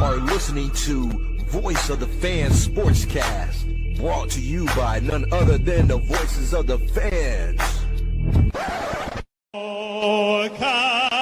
are listening to Voice of the Fans Sportscast, brought to you by none other than the voices of the fans. Oh, Canada.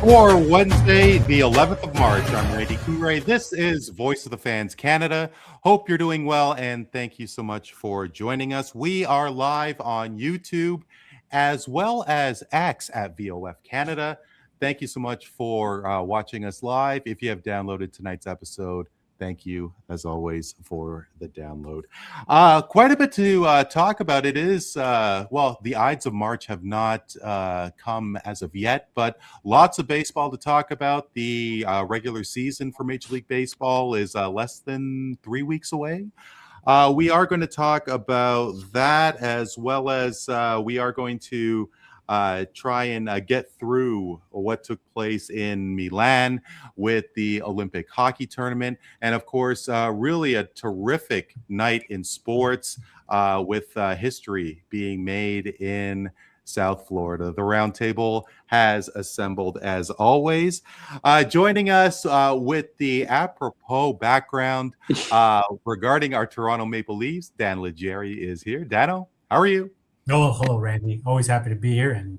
For Wednesday, the 11th of March, I'm Randy Couray. This is Voice of the Fans Canada. Hope you're doing well, and thank you so much for joining us. We are live on YouTube as well as X at VOF Canada. Thank you so much for watching us live. If you have downloaded tonight's episode, thank you, as always, for the download. Quite a bit to talk about. It is, the Ides of March have not come as of yet, but lots of baseball to talk about. The regular season for Major League Baseball is less than 3 weeks away. We are going to talk about that, as well as we are going to try and get through what took place in Milan with the Olympic hockey tournament. And of course, really a terrific night in sports with history being made in South Florida. The Roundtable has assembled as always. Joining us with the apropos background regarding our Toronto Maple Leafs, Dan Leggieri is here. Dano, how are you? Oh, hello, Randy. Always happy to be here, and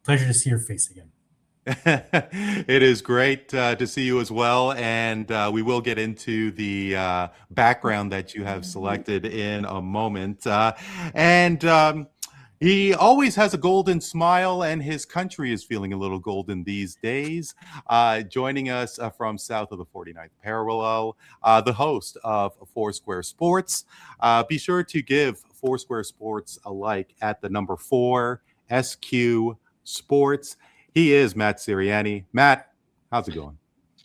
pleasure to see your face again. It is great to see you as well, and we will get into the background that you have selected in a moment. He always has a golden smile, and his country is feeling a little golden these days. Joining us from south of the 49th parallel, the host of Foursquare Sports. Be sure to give Foursquare Sports a like at the number 4 SQ Sports. He is Matt Siriani. Matt, how's it going?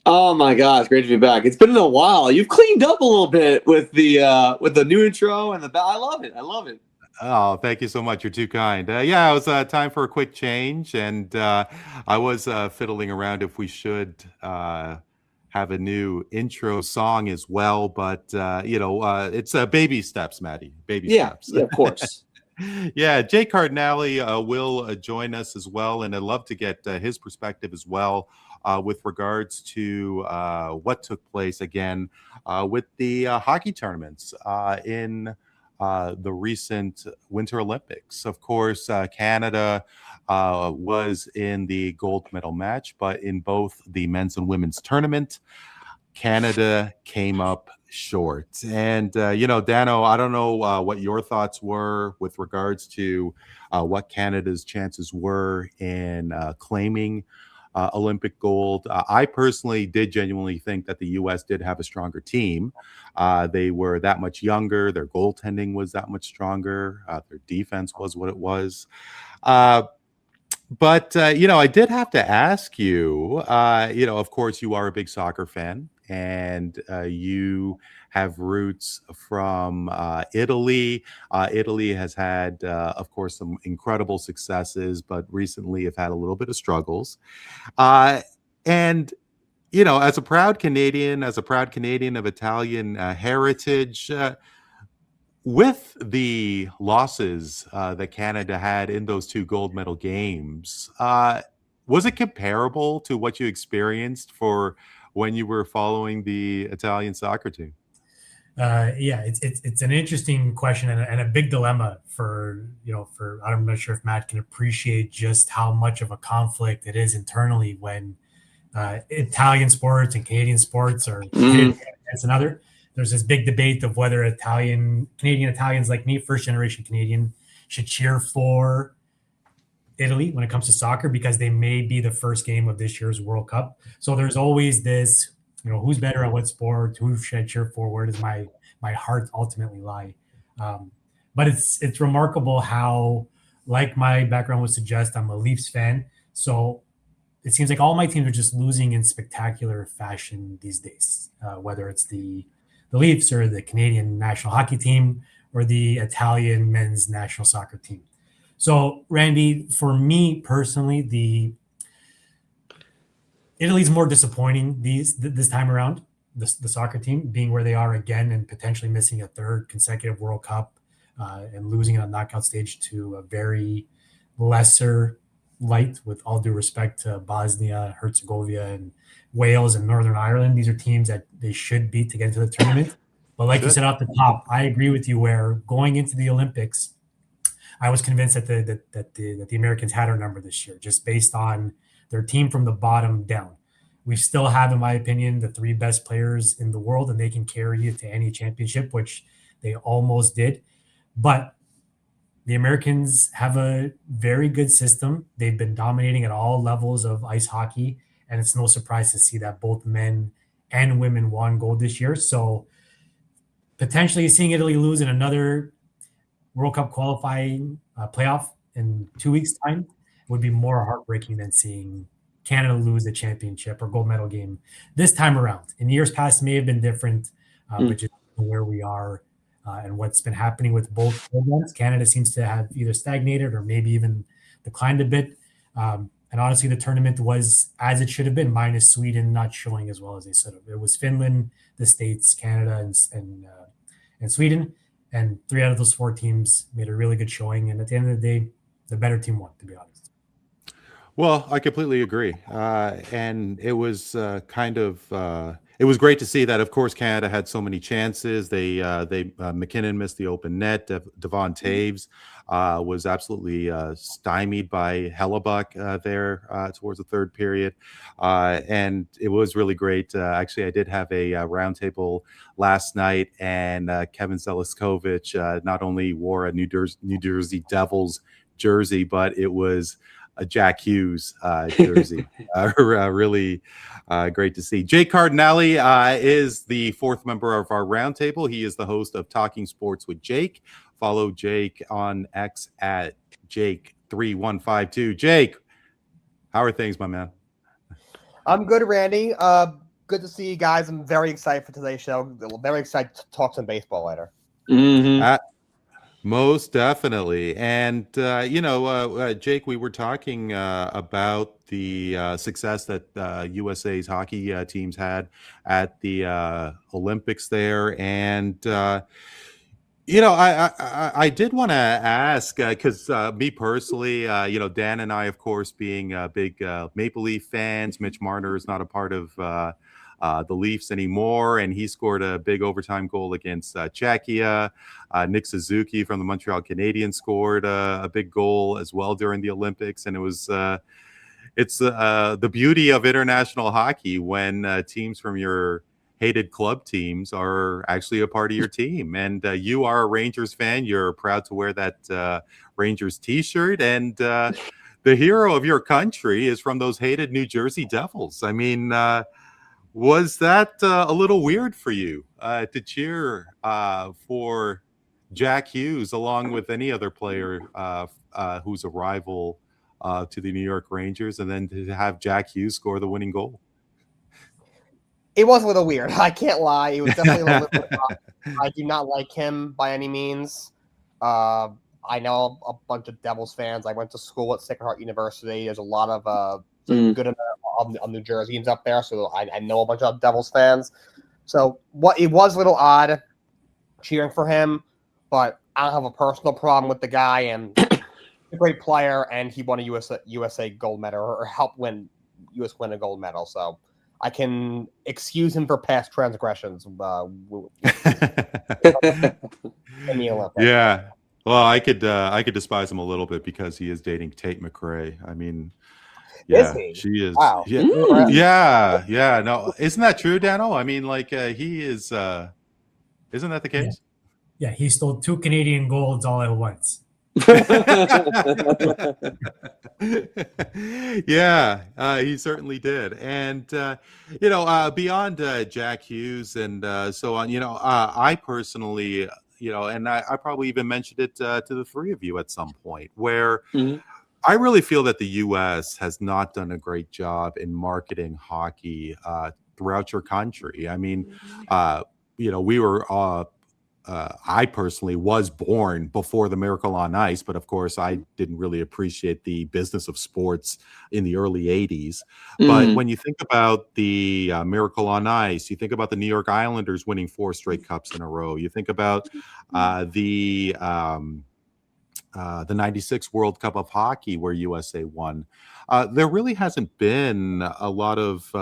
Oh my gosh, great to be back. It's been a while. You've cleaned up a little bit with the new intro and I love it. I love it. Oh, thank you so much. You're too kind. It was time for a quick change, and I was fiddling around if we should have a new intro song as well, but it's baby steps, Maddie. Baby steps. Yeah, of course. Yeah, Jay Cardinale will join us as well, and I'd love to get his perspective as well with regards to what took place again with the hockey tournaments in the recent Winter Olympics. Of course, Canada was in the gold medal match, but in both the men's and women's tournament, Canada came up short. And, Dano, I don't know what your thoughts were with regards to what Canada's chances were in claiming Olympic gold. I personally did genuinely think that the U.S. did have a stronger team. They were that much younger. Their goaltending was that much stronger. Their defense was what it was. But I did have to ask you, of course, you are a big soccer fan, and you have roots from Italy. Italy has had, of course, some incredible successes, but recently have had a little bit of struggles. And, as a proud Canadian of Italian heritage, with the losses that Canada had in those 2 gold medal games, was it comparable to what you experienced for when you were following the Italian soccer team? It's an interesting question and a big dilemma for I'm not sure if Matt can appreciate just how much of a conflict it is internally when Italian sports and Canadian sports are pitted against another. There's this big debate of whether Canadian Italians like me, first generation Canadian, should cheer for Italy when it comes to soccer because they may be the first game of this year's World Cup. So there's always this, who's better at what sport, who should I cheer for, where does my heart ultimately lie? But it's remarkable how, like my background would suggest, I'm a Leafs fan. So it seems like all my teams are just losing in spectacular fashion these days, whether it's the Leafs or the Canadian national hockey team or the Italian men's national soccer team. So, Randy, for me personally, Italy's more disappointing this time around, the soccer team being where they are again and potentially missing a third consecutive World Cup and losing on a knockout stage to a very lesser light, with all due respect to Bosnia, Herzegovina, and Wales and Northern Ireland. These are teams that they should beat to get into the tournament. But like you said off the top, I agree with you where going into the Olympics, I was convinced that the Americans had our number this year, just based on their team from the bottom down. We still have, in my opinion, the 3 best players in the world, and they can carry you to any championship, which they almost did. But the Americans have a very good system. They've been dominating at all levels of ice hockey, and it's no surprise to see that both men and women won gold this year. So potentially seeing Italy lose in another World Cup qualifying playoff in 2 weeks' time would be more heartbreaking than seeing Canada lose a championship or gold medal game this time around. In years past, it may have been different, but just where we are and what's been happening with both programs, Canada seems to have either stagnated or maybe even declined a bit. And honestly, the tournament was as it should have been, minus Sweden not showing as well as they should have. It was Finland, the States, Canada, and Sweden. And 3 out of those 4 teams made a really good showing. And at the end of the day, the better team won, to be honest. Well, I completely agree. And it was it was great to see that, of course, Canada had so many chances. McKinnon missed the open net. Devon Taves was absolutely stymied by Hellebuck there towards the third period. And it was really great. Actually, I did have a roundtable last night, and Kevin Zeliskovich not only wore a New Jersey Devils jersey, but it was a Jack Hughes jersey. Really great to see. Jake Cardinale is the 4th member of our roundtable. He is the host of Talking Sports with Jake. Follow Jake on X at Jake3152. Jake, how are things, my man? I'm good, Randy. Good to see you guys. I'm very excited for today's show. Very excited to talk some baseball later. Mm-hmm. Most definitely. And, Jake, we were talking about the success that USA's hockey teams had at the Olympics there. And, I did want to ask, because me personally, Dan and I, of course, being big Maple Leaf fans, Mitch Marner is not a part of the Leafs anymore, and he scored a big overtime goal against Czechia. Nick Suzuki from the Montreal Canadiens scored a big goal as well during the Olympics, and it was it's the beauty of international hockey when teams from your hated club teams are actually a part of your team. And you are a Rangers fan. You're proud to wear that Rangers t-shirt, and the hero of your country is from those hated New Jersey Devils. I mean, was that a little weird for you to cheer for Jack Hughes along with any other player who's a rival to the New York Rangers, and then to have Jack Hughes score the winning goal? It was a little weird. I can't lie. It was definitely a little bit rough. I do not like him by any means. I know a bunch of Devils fans. I went to school at Sacred Heart University. There's a lot of good amount of New Jerseyans up there, so I know a bunch of Devils fans. So it was a little odd cheering for him, but I don't have a personal problem with the guy, and he's a great player, and he won a USA gold medal, or helped US win a gold medal. So I can excuse him for past transgressions. In the Olympics. Yeah. Well, I could despise him a little bit because he is dating Tate McRae. I mean, yeah, she is. Wow. Yeah. No, isn't that true, Dano? I mean, like he is. Isn't that the case? Yeah, he stole 2 Canadian golds all at once. Yeah, he certainly did. And, beyond Jack Hughes and so on, I personally, and I probably even mentioned it to the three of you at some point, where Mhm. I really feel that the U.S. has not done a great job in marketing hockey throughout your country. I mean, we were I personally was born before the Miracle on Ice, but of course, I didn't really appreciate the business of sports in the early 80s. But Mhm. when you think about the Miracle on Ice, you think about the New York Islanders winning 4 straight cups in a row. You think about the '96 World Cup of Hockey where USA won. There really hasn't been a lot of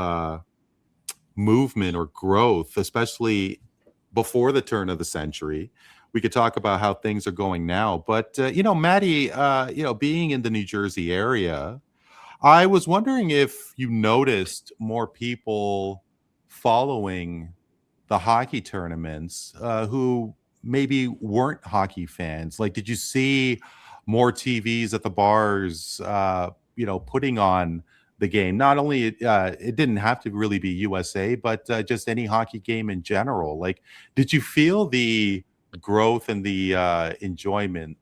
movement or growth, especially before the turn of the century. We could talk about how things are going now, but Maddie, being in the New Jersey area, I was wondering if you noticed more people following the hockey tournaments who maybe weren't hockey fans. Like, did you see more TVs at the bars, putting on the game? Not only it didn't have to really be USA, but just any hockey game in general. Like, did you feel the growth and the enjoyment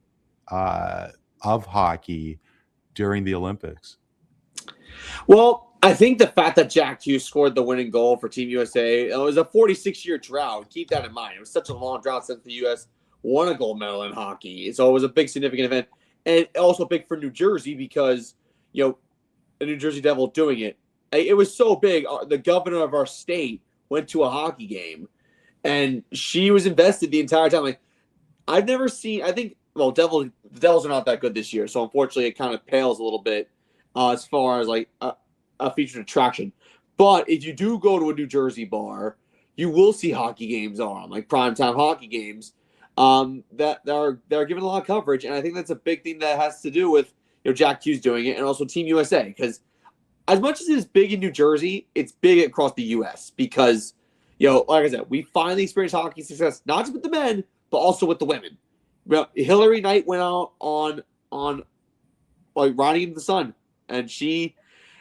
uh, of hockey during the Olympics? Well, I think the fact that Jack Hughes scored the winning goal for Team USA, it was a 46-year drought. Keep that in mind. It was such a long drought since the U.S. won a gold medal in hockey. So it was a big, significant event. And also big for New Jersey because, the New Jersey Devil doing it. It was so big. The governor of our state went to a hockey game, and she was invested the entire time. Like, I've never seen, I think, well, the Devils are not that good this year. So unfortunately, it kind of pales a little bit as far as like a featured attraction. But if you do go to a New Jersey bar, you will see hockey games on, like primetime hockey games, that are given a lot of coverage. And I think that's a big thing that has to do with Jack Hughes doing it, and also Team USA. Because as much as it is big in New Jersey, it's big across the U.S. because like I said, we finally experienced hockey success not just with the men, but also with the women. Hillary Knight went out on like Riding in the Sun, and she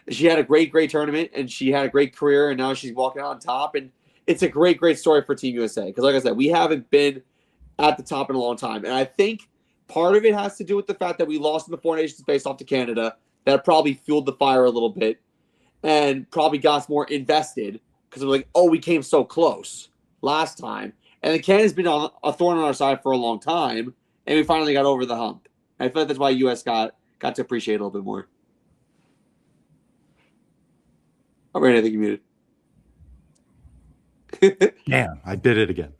had a great tournament, and she had a great career, and now she's walking out on top. And it's a great story for Team USA because, like I said, we haven't been at the top in a long time, and I think part of it has to do with the fact that we lost in the Four Nations face-off to Canada. That probably fueled the fire a little bit, and probably got us more invested because we're like, oh, we came so close last time, and the Canada's been on a thorn on our side for a long time, and we finally got over the hump. And I feel like that's why US got to appreciate it a little bit more. Oh, Randy, I think you muted. Damn, I did it again.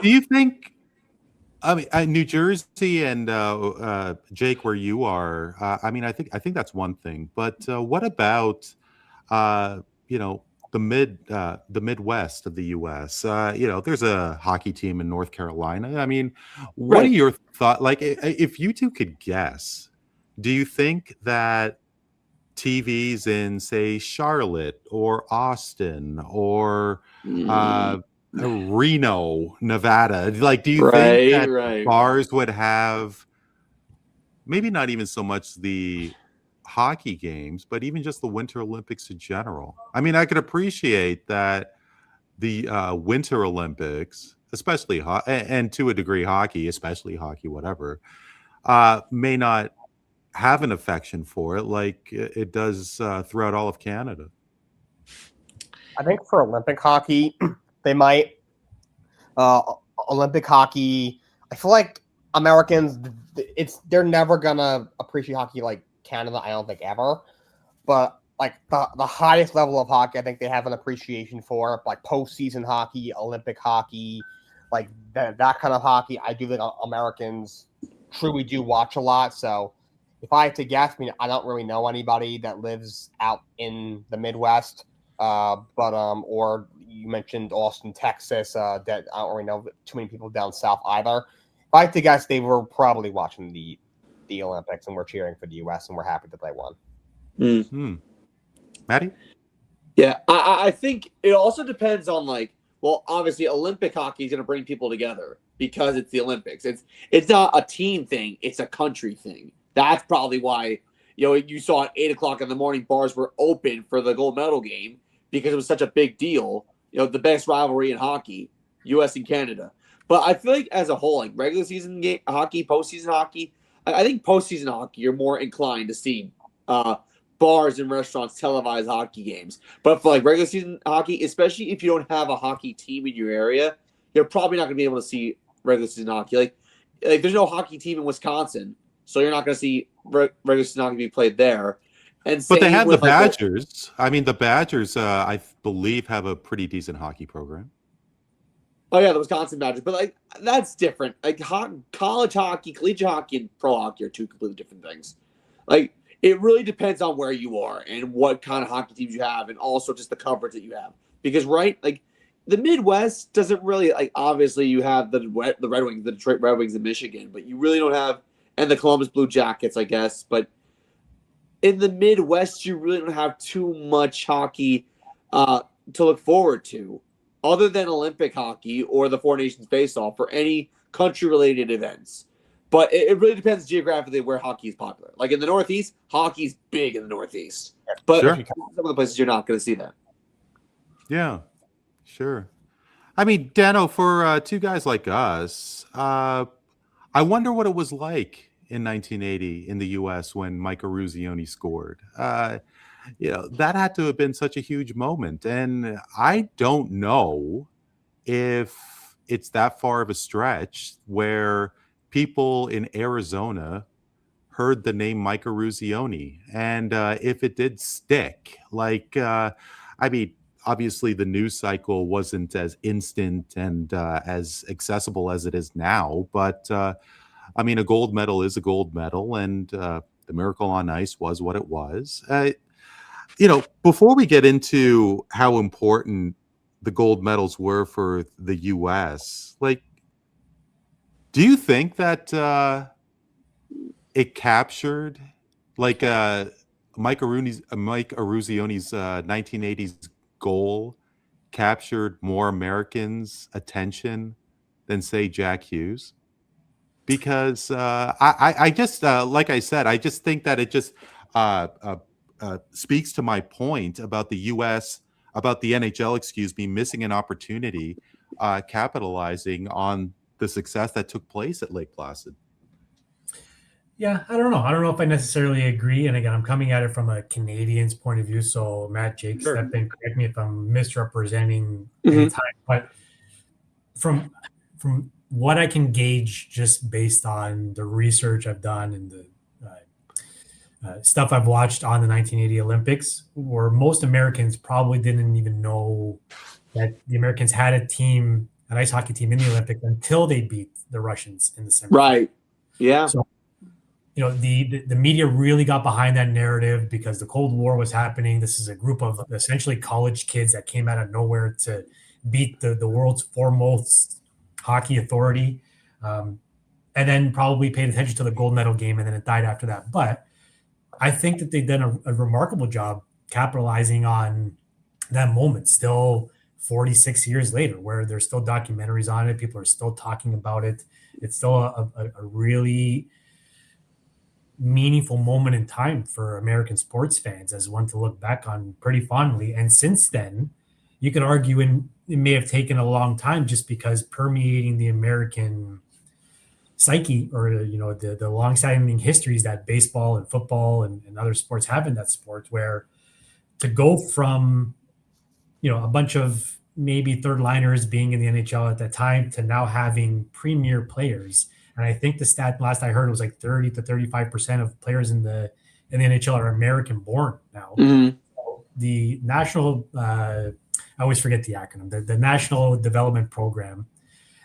Do you think? I mean, New Jersey and Jake, where you are, I mean, I think that's one thing. But what about the Midwest of the U.S.? There's a hockey team in North Carolina. I mean, what are Right. your thoughts? Like, if you two could guess, do you think that TVs in, say, Charlotte or Austin or Reno, Nevada, like, do you think that Right. bars would have maybe not even so much the hockey games, but even just the Winter Olympics in general? I mean, I could appreciate that the Winter Olympics, especially and to a degree hockey, especially hockey, whatever, may not have an affection for it like it does throughout all of Canada. I think for Olympic hockey, they might. Olympic hockey, I feel like Americans, they're never gonna appreciate hockey like Canada. I don't think ever. But like the highest level of hockey, I think they have an appreciation for, like postseason hockey, Olympic hockey, like that kind of hockey. I do think Americans truly do watch a lot. So if I had to guess, I mean, I don't really know anybody that lives out in the Midwest. Or you mentioned Austin, Texas. That I don't really know too many people down south either. If I had to guess, they were probably watching the Olympics and were cheering for the U.S. and were happy that they won. Maddie? Yeah, I think it also depends on obviously Olympic hockey is going to bring people together because it's the Olympics. It's not a team thing; it's a country thing. That's probably why you saw at 8:00 in the morning, bars were open for the gold medal game because it was such a big deal. The best rivalry in hockey, U.S. and Canada. But I feel like as a whole, like regular season hockey, postseason hockey, I think postseason hockey, you're more inclined to see bars and restaurants televise hockey games. But for like regular season hockey, especially if you don't have a hockey team in your area, you're probably not going to be able to see regular season hockey. Like there's no hockey team in Wisconsin, so you're not going to see regular season hockey be played there. But they have the Badgers. I mean, the Badgers, I believe, have a pretty decent hockey program. Oh, yeah, the Wisconsin Badgers. But, like, that's different. Like, college hockey, collegiate hockey, and pro hockey are two completely different things. Like, it really depends on where you are and what kind of hockey teams you have and also just the coverage that you have. Because, right, like, the Midwest doesn't really, like, obviously you have the Red Wings, the Detroit Red Wings in Michigan, but you really don't have, and the Columbus Blue Jackets, I guess. But in the Midwest, you really don't have too much hockey to look forward to, other than Olympic hockey or the Four Nations face-off or any country-related events. But it really depends geographically where hockey is popular. Like in the Northeast, hockey's big in the Northeast. But Sure. some of the places you're not going to see that. Yeah, sure. I mean, Dano, for two guys like us, I wonder what it was like in 1980 in the U.S. when Mike Eruzione scored. That had to have been such a huge moment. And I don't know if it's that far of a stretch where people in Arizona heard the name Mike Eruzione. And if it did stick, obviously the news cycle wasn't as instant and as accessible as it is now. But a gold medal is a gold medal, and the Miracle on Ice was what it was. Before we get into how important the gold medals were for the U.S., do you think that it captured, Mike Eruzioni's 1980s goal captured more Americans' attention than, say, Jack Hughes? Because I just, like I said, I just think that it just speaks to my point about the U.S., about the NHL, missing an opportunity, capitalizing on the success that took place at Lake Placid. Yeah, I don't know. I don't know if I necessarily agree. And again, I'm coming at it from a Canadian's point of view. So Matt, Jake, Sure. step in, correct me if I'm misrepresenting any time. But from what I can gauge just based on the research I've done and the stuff I've watched on the 1980 Olympics, where most Americans probably didn't even know that the Americans had a team, an ice hockey team in the Olympics until they beat the Russians in the semifinals. Right. Yeah. So, the media really got behind that narrative because the Cold War was happening. This is a group of essentially college kids that came out of nowhere to beat the world's foremost hockey authority, and then probably paid attention to the gold medal game, and then it died after that. But I think that they've done a remarkable job capitalizing on that moment still 46 years later, where there's still documentaries on it. People are still talking about it. It's still a really meaningful moment in time for American sports fans, as one to look back on pretty fondly. And since then, you could argue it may have taken a long time just because permeating the American psyche or the long-standing histories that baseball and football and other sports have in that sport, where to go from a bunch of maybe third liners being in the NHL at that time to now having premier players. And I think the stat last I heard was like 30 to 35% of players in the NHL are American born now. Mm-hmm. So the national I always forget the acronym, the National Development Program,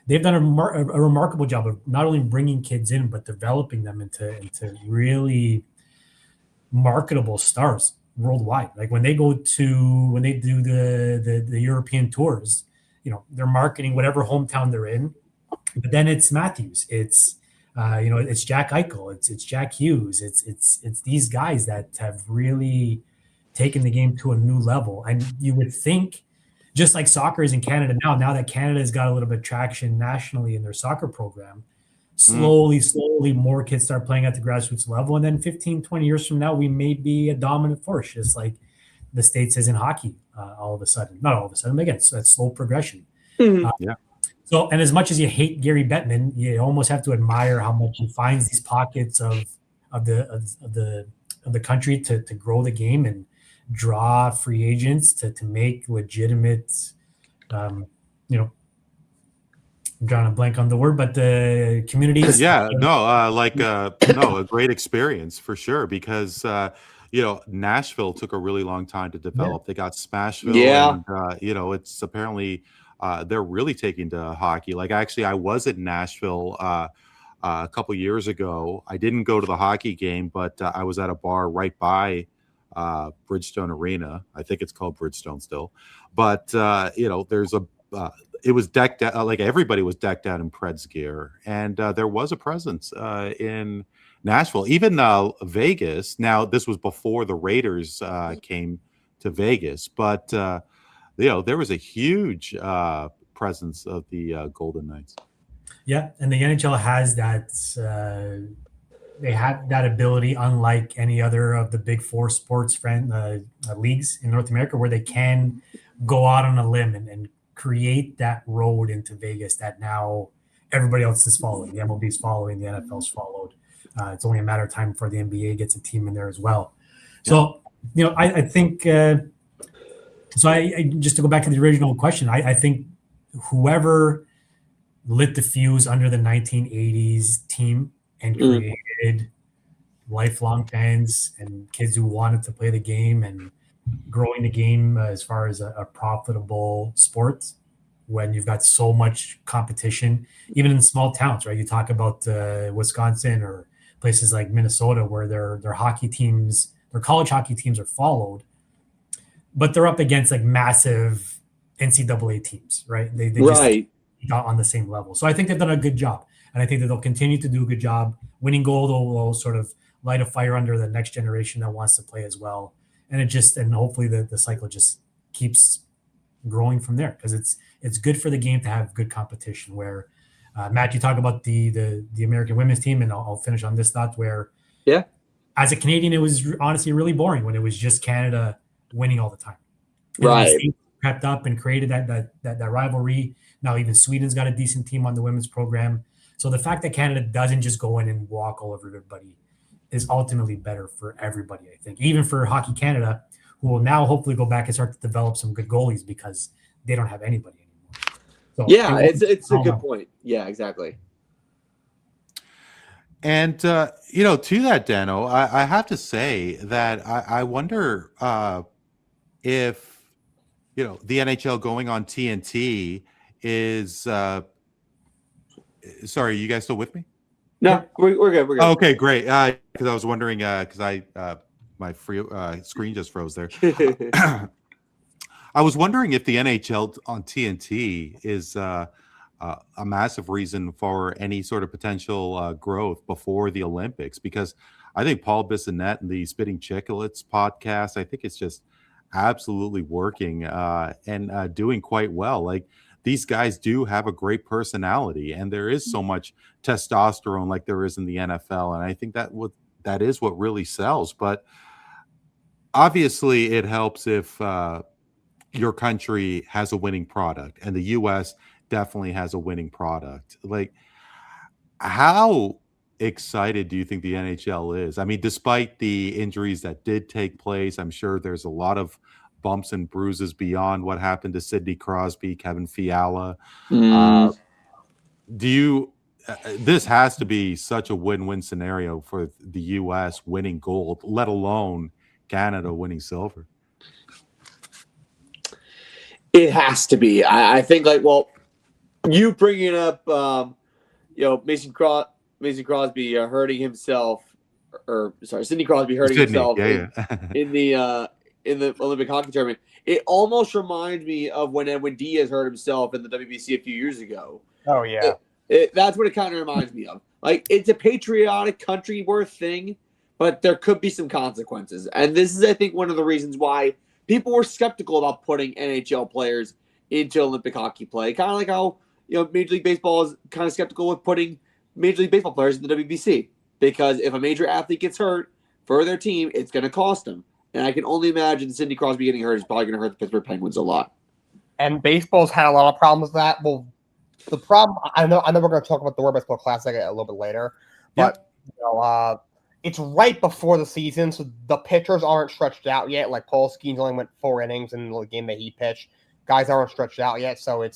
they've done a remarkable job of not only bringing kids in, but developing them into really marketable stars worldwide. Like when they do the European tours, they're marketing whatever hometown they're in. But then it's Matthews, it's it's Jack Eichel, it's Jack Hughes, it's these guys that have really taken the game to a new level. And you would think, just like soccer is in Canada now that Canada has got a little bit of traction nationally in their soccer program, slowly more kids start playing at the grassroots level, and then 15, 20 years from now, we may be a dominant force, just like the States is in hockey. All of a sudden, not all of a sudden, but again, it's that slow progression. Yeah. So, and as much as you hate Gary Bettman, you almost have to admire how much he finds these pockets of the country to grow the game and draw free agents to make legitimate, I'm drawing a blank on the word, but the communities. Yeah, no, a great experience for sure, because Nashville took a really long time to develop. They got Smashville, and it's apparently they're really taking to hockey. Like, actually, I was in Nashville a couple years ago. I didn't go to the hockey game, but I was at a bar right by Bridgestone Arena. I think it's called Bridgestone still, but there's it was decked out, like everybody was decked out in Preds gear, and there was a presence in Nashville, even Vegas. Now, this was before the Raiders came to Vegas, but there was a huge presence of the Golden Knights. Yeah, and the NHL has that. They have that ability, unlike any other of the big four sports leagues in North America, where they can go out on a limb and create that road into Vegas that now everybody else is following. The MLB is following, the NFL's followed. It's only a matter of time before the NBA gets a team in there as well. So, I think. So I just to go back to the original question, I think whoever lit the fuse under the 1980s team and created lifelong fans and kids who wanted to play the game and growing the game as far as a profitable sport, when you've got so much competition, even in small towns, right? You talk about Wisconsin or places like Minnesota, where their hockey teams, their college hockey teams are followed, but they're up against like massive NCAA teams, right? They just not on the same level. So I think they've done a good job, and I think that they'll continue to do a good job. Winning gold will sort of light a fire under the next generation that wants to play as well. And hopefully the cycle just keeps growing from there, because it's good for the game to have good competition. Where Matt, you talk about the American women's team, and I'll finish on this thought where, as a Canadian, it was honestly really boring when it was just Canada winning all the time. And right. Crept up and created that rivalry. Now even Sweden's got a decent team on the women's program. So the fact that Canada doesn't just go in and walk all over everybody is ultimately better for everybody, I think. Even for Hockey Canada, who will now hopefully go back and start to develop some good goalies because they don't have anybody anymore. So it's a good point. Yeah, exactly. And, to that, Dano, I have to say that I wonder if, the NHL going on TNT is sorry, you guys still with me? No, we're good. We're good. Okay, great. Because I was wondering, because my free screen just froze there. I was wondering if the NHL on TNT is a massive reason for any sort of potential growth before the Olympics, because I think Paul Bissonnette and the Spitting Chicklets podcast, I think it's just absolutely working and doing quite well. Like, these guys do have a great personality, and there is so much testosterone like there is in the NFL. And I think that is what really sells. But obviously it helps if your country has a winning product, and the US definitely has a winning product. Like, how excited do you think the NHL is? I mean, despite the injuries that did take place, I'm sure there's a lot of bumps and bruises beyond what happened to Sidney Crosby, Kevin Fiala. This has to be such a win-win scenario for the U.S. winning gold, let alone Canada winning silver. It has to be. I think, you bringing up, Mason Crosby hurting himself, Sidney Crosby hurting himself in the Olympic hockey tournament. It almost reminds me of when Edwin Diaz hurt himself in the WBC a few years ago. Oh, yeah. That's what it kind of reminds me of. Like, it's a patriotic, country-worth thing, but there could be some consequences. And this is, I think, one of the reasons why people were skeptical about putting NHL players into Olympic hockey play. Kind of like how, Major League Baseball is kind of skeptical with putting Major League Baseball players in the WBC, because if a major athlete gets hurt for their team, it's going to cost them. And I can only imagine Sidney Crosby getting hurt is probably going to hurt the Pittsburgh Penguins a lot. And baseball's had a lot of problems with that. Well, the problem, I know we're going to talk about the World Baseball Classic a little bit later, but it's right before the season, so the pitchers aren't stretched out yet. Like Paul Skeens only went 4 innings in the game that he pitched. Guys aren't stretched out yet, so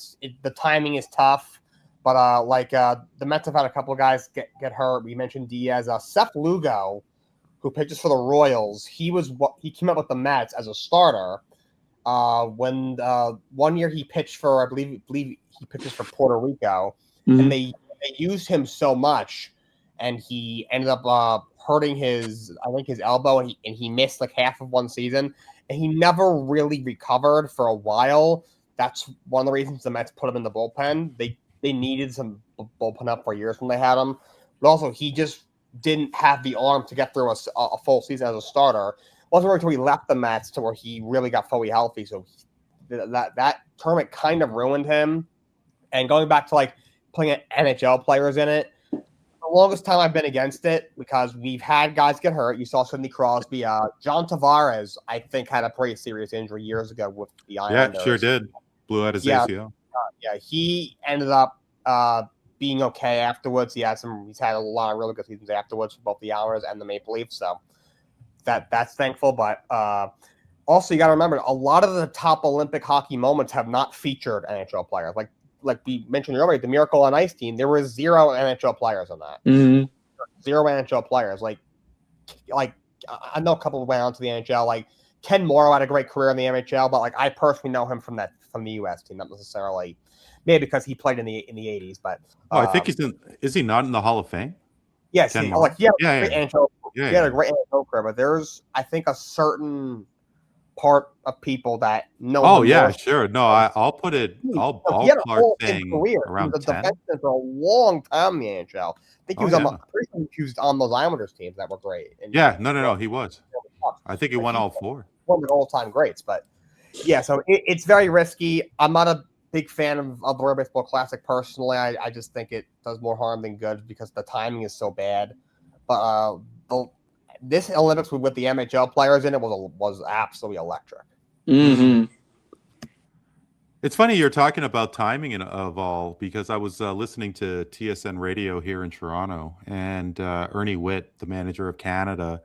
the timing is tough. But the Mets have had a couple of guys get hurt. We mentioned Diaz. Seth Lugo, who pitches for the Royals, he came up with the Mets as a starter. When 1 year he pitched for, I believe he pitches for Puerto Rico, and they used him so much, and he ended up hurting his elbow, and he missed like half of one season, and he never really recovered for a while. That's one of the reasons the Mets put him in the bullpen. They needed some bullpen up for years when they had him, but also he just didn't have the arm to get through a full season as a starter. It wasn't until he left the Mets to where he really got fully healthy. So that tournament kind of ruined him. And going back to like playing NHL players in it, the longest time I've been against it because we've had guys get hurt. You saw Sidney Crosby. John Tavares, I think, had a pretty serious injury years ago with the Islanders. Yeah, sure did. Blew out his ACL. He ended up being okay afterwards. He's had a lot of really good seasons afterwards for both the Islanders and the Maple Leafs. So that's thankful. But also, you got to remember, a lot of the top Olympic hockey moments have not featured NHL players. Like we mentioned earlier, the Miracle on Ice team, there were 0 NHL players on that. 0 NHL players. Like I know a couple went on to the NHL. Like Ken Morrow had a great career in the NHL, but like I personally know him from the U.S. team, not necessarily maybe because he played in the 80s. But I think he's in. Is he not in the Hall of Fame? Yes, he had a great NHL career, but there's I think a certain part of people that know. Oh yeah, sure. No, I'll put it. I'll ballpark thing around 10. Defenseman for a long time in the NHL. I think he was on those Islanders teams that were great. And no, he was. I think he won all 4. One of the all-time greats, but yeah, so it's very risky. I'm not a big fan of the World Baseball Classic personally. I just think it does more harm than good because the timing is so bad. But this Olympics with the NHL players in it was absolutely electric. It's funny you're talking about timing of all because I was listening to TSN Radio here in Toronto, and Ernie Witt, the manager of Canada,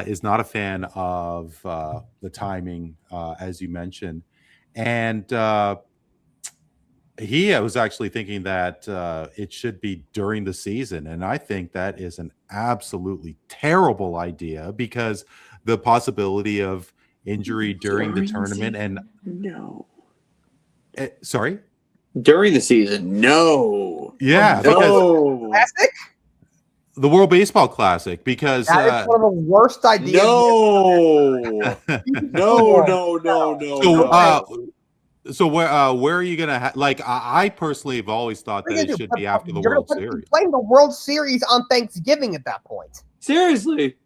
is not a fan of the timing, as you mentioned. And he was actually thinking that it should be during the season. And I think that is an absolutely terrible idea because the possibility of injury during the tournament and sorry? During the season, no. Yeah. No. Classic? The World Baseball Classic, because that is one of the worst ideas. No. So where are you gonna I personally have always thought that it should be after the World Series. Playing the World Series on Thanksgiving at that point. Seriously.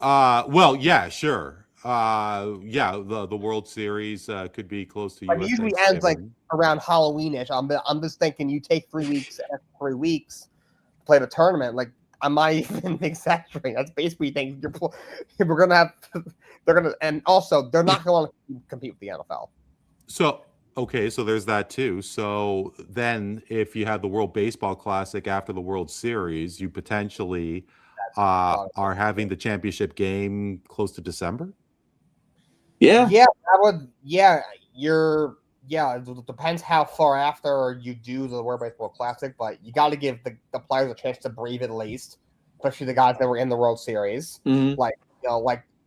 Well, yeah, sure. The World Series could be close to. It usually ends like around Halloween-ish. I'm just thinking you take 3 weeks after 3 weeks to play the tournament. Like I might even exaggerate. That's basically things we're gonna have. They're gonna, and also they're not going to compete with the NFL. So so there's that too. So then, if you have the World Baseball Classic after the World Series, you potentially are having the championship game close to December. Yeah, that would. Yeah, it depends how far after you do the World Baseball Classic, but you got to give the players a chance to breathe at least, especially the guys that were in the World Series. Like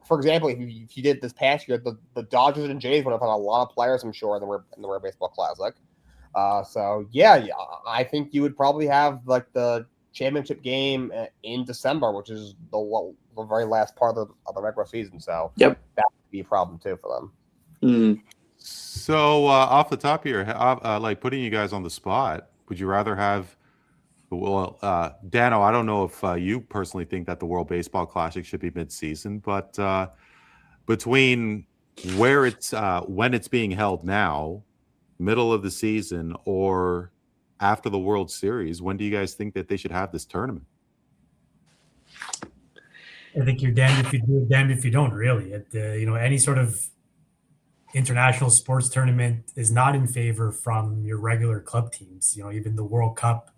for example, if you did this past year, the Dodgers and Jays would have had a lot of players, I'm sure, in the World Baseball Classic. I think you would probably have like the championship game in December, which is the very last part of the regular season. So that would be a problem too for them. So off the top here, like putting you guys on the spot, would you rather have? Well, Dano, I don't know if you personally think that the World Baseball Classic should be mid-season, but between where it's when it's being held now, middle of the season, or after the World Series, when do you guys think that they should have this tournament? I think you're damned if you do, damned if you don't. Really, any sort of international sports tournament is not in favor from your regular club teams. Even the World Cup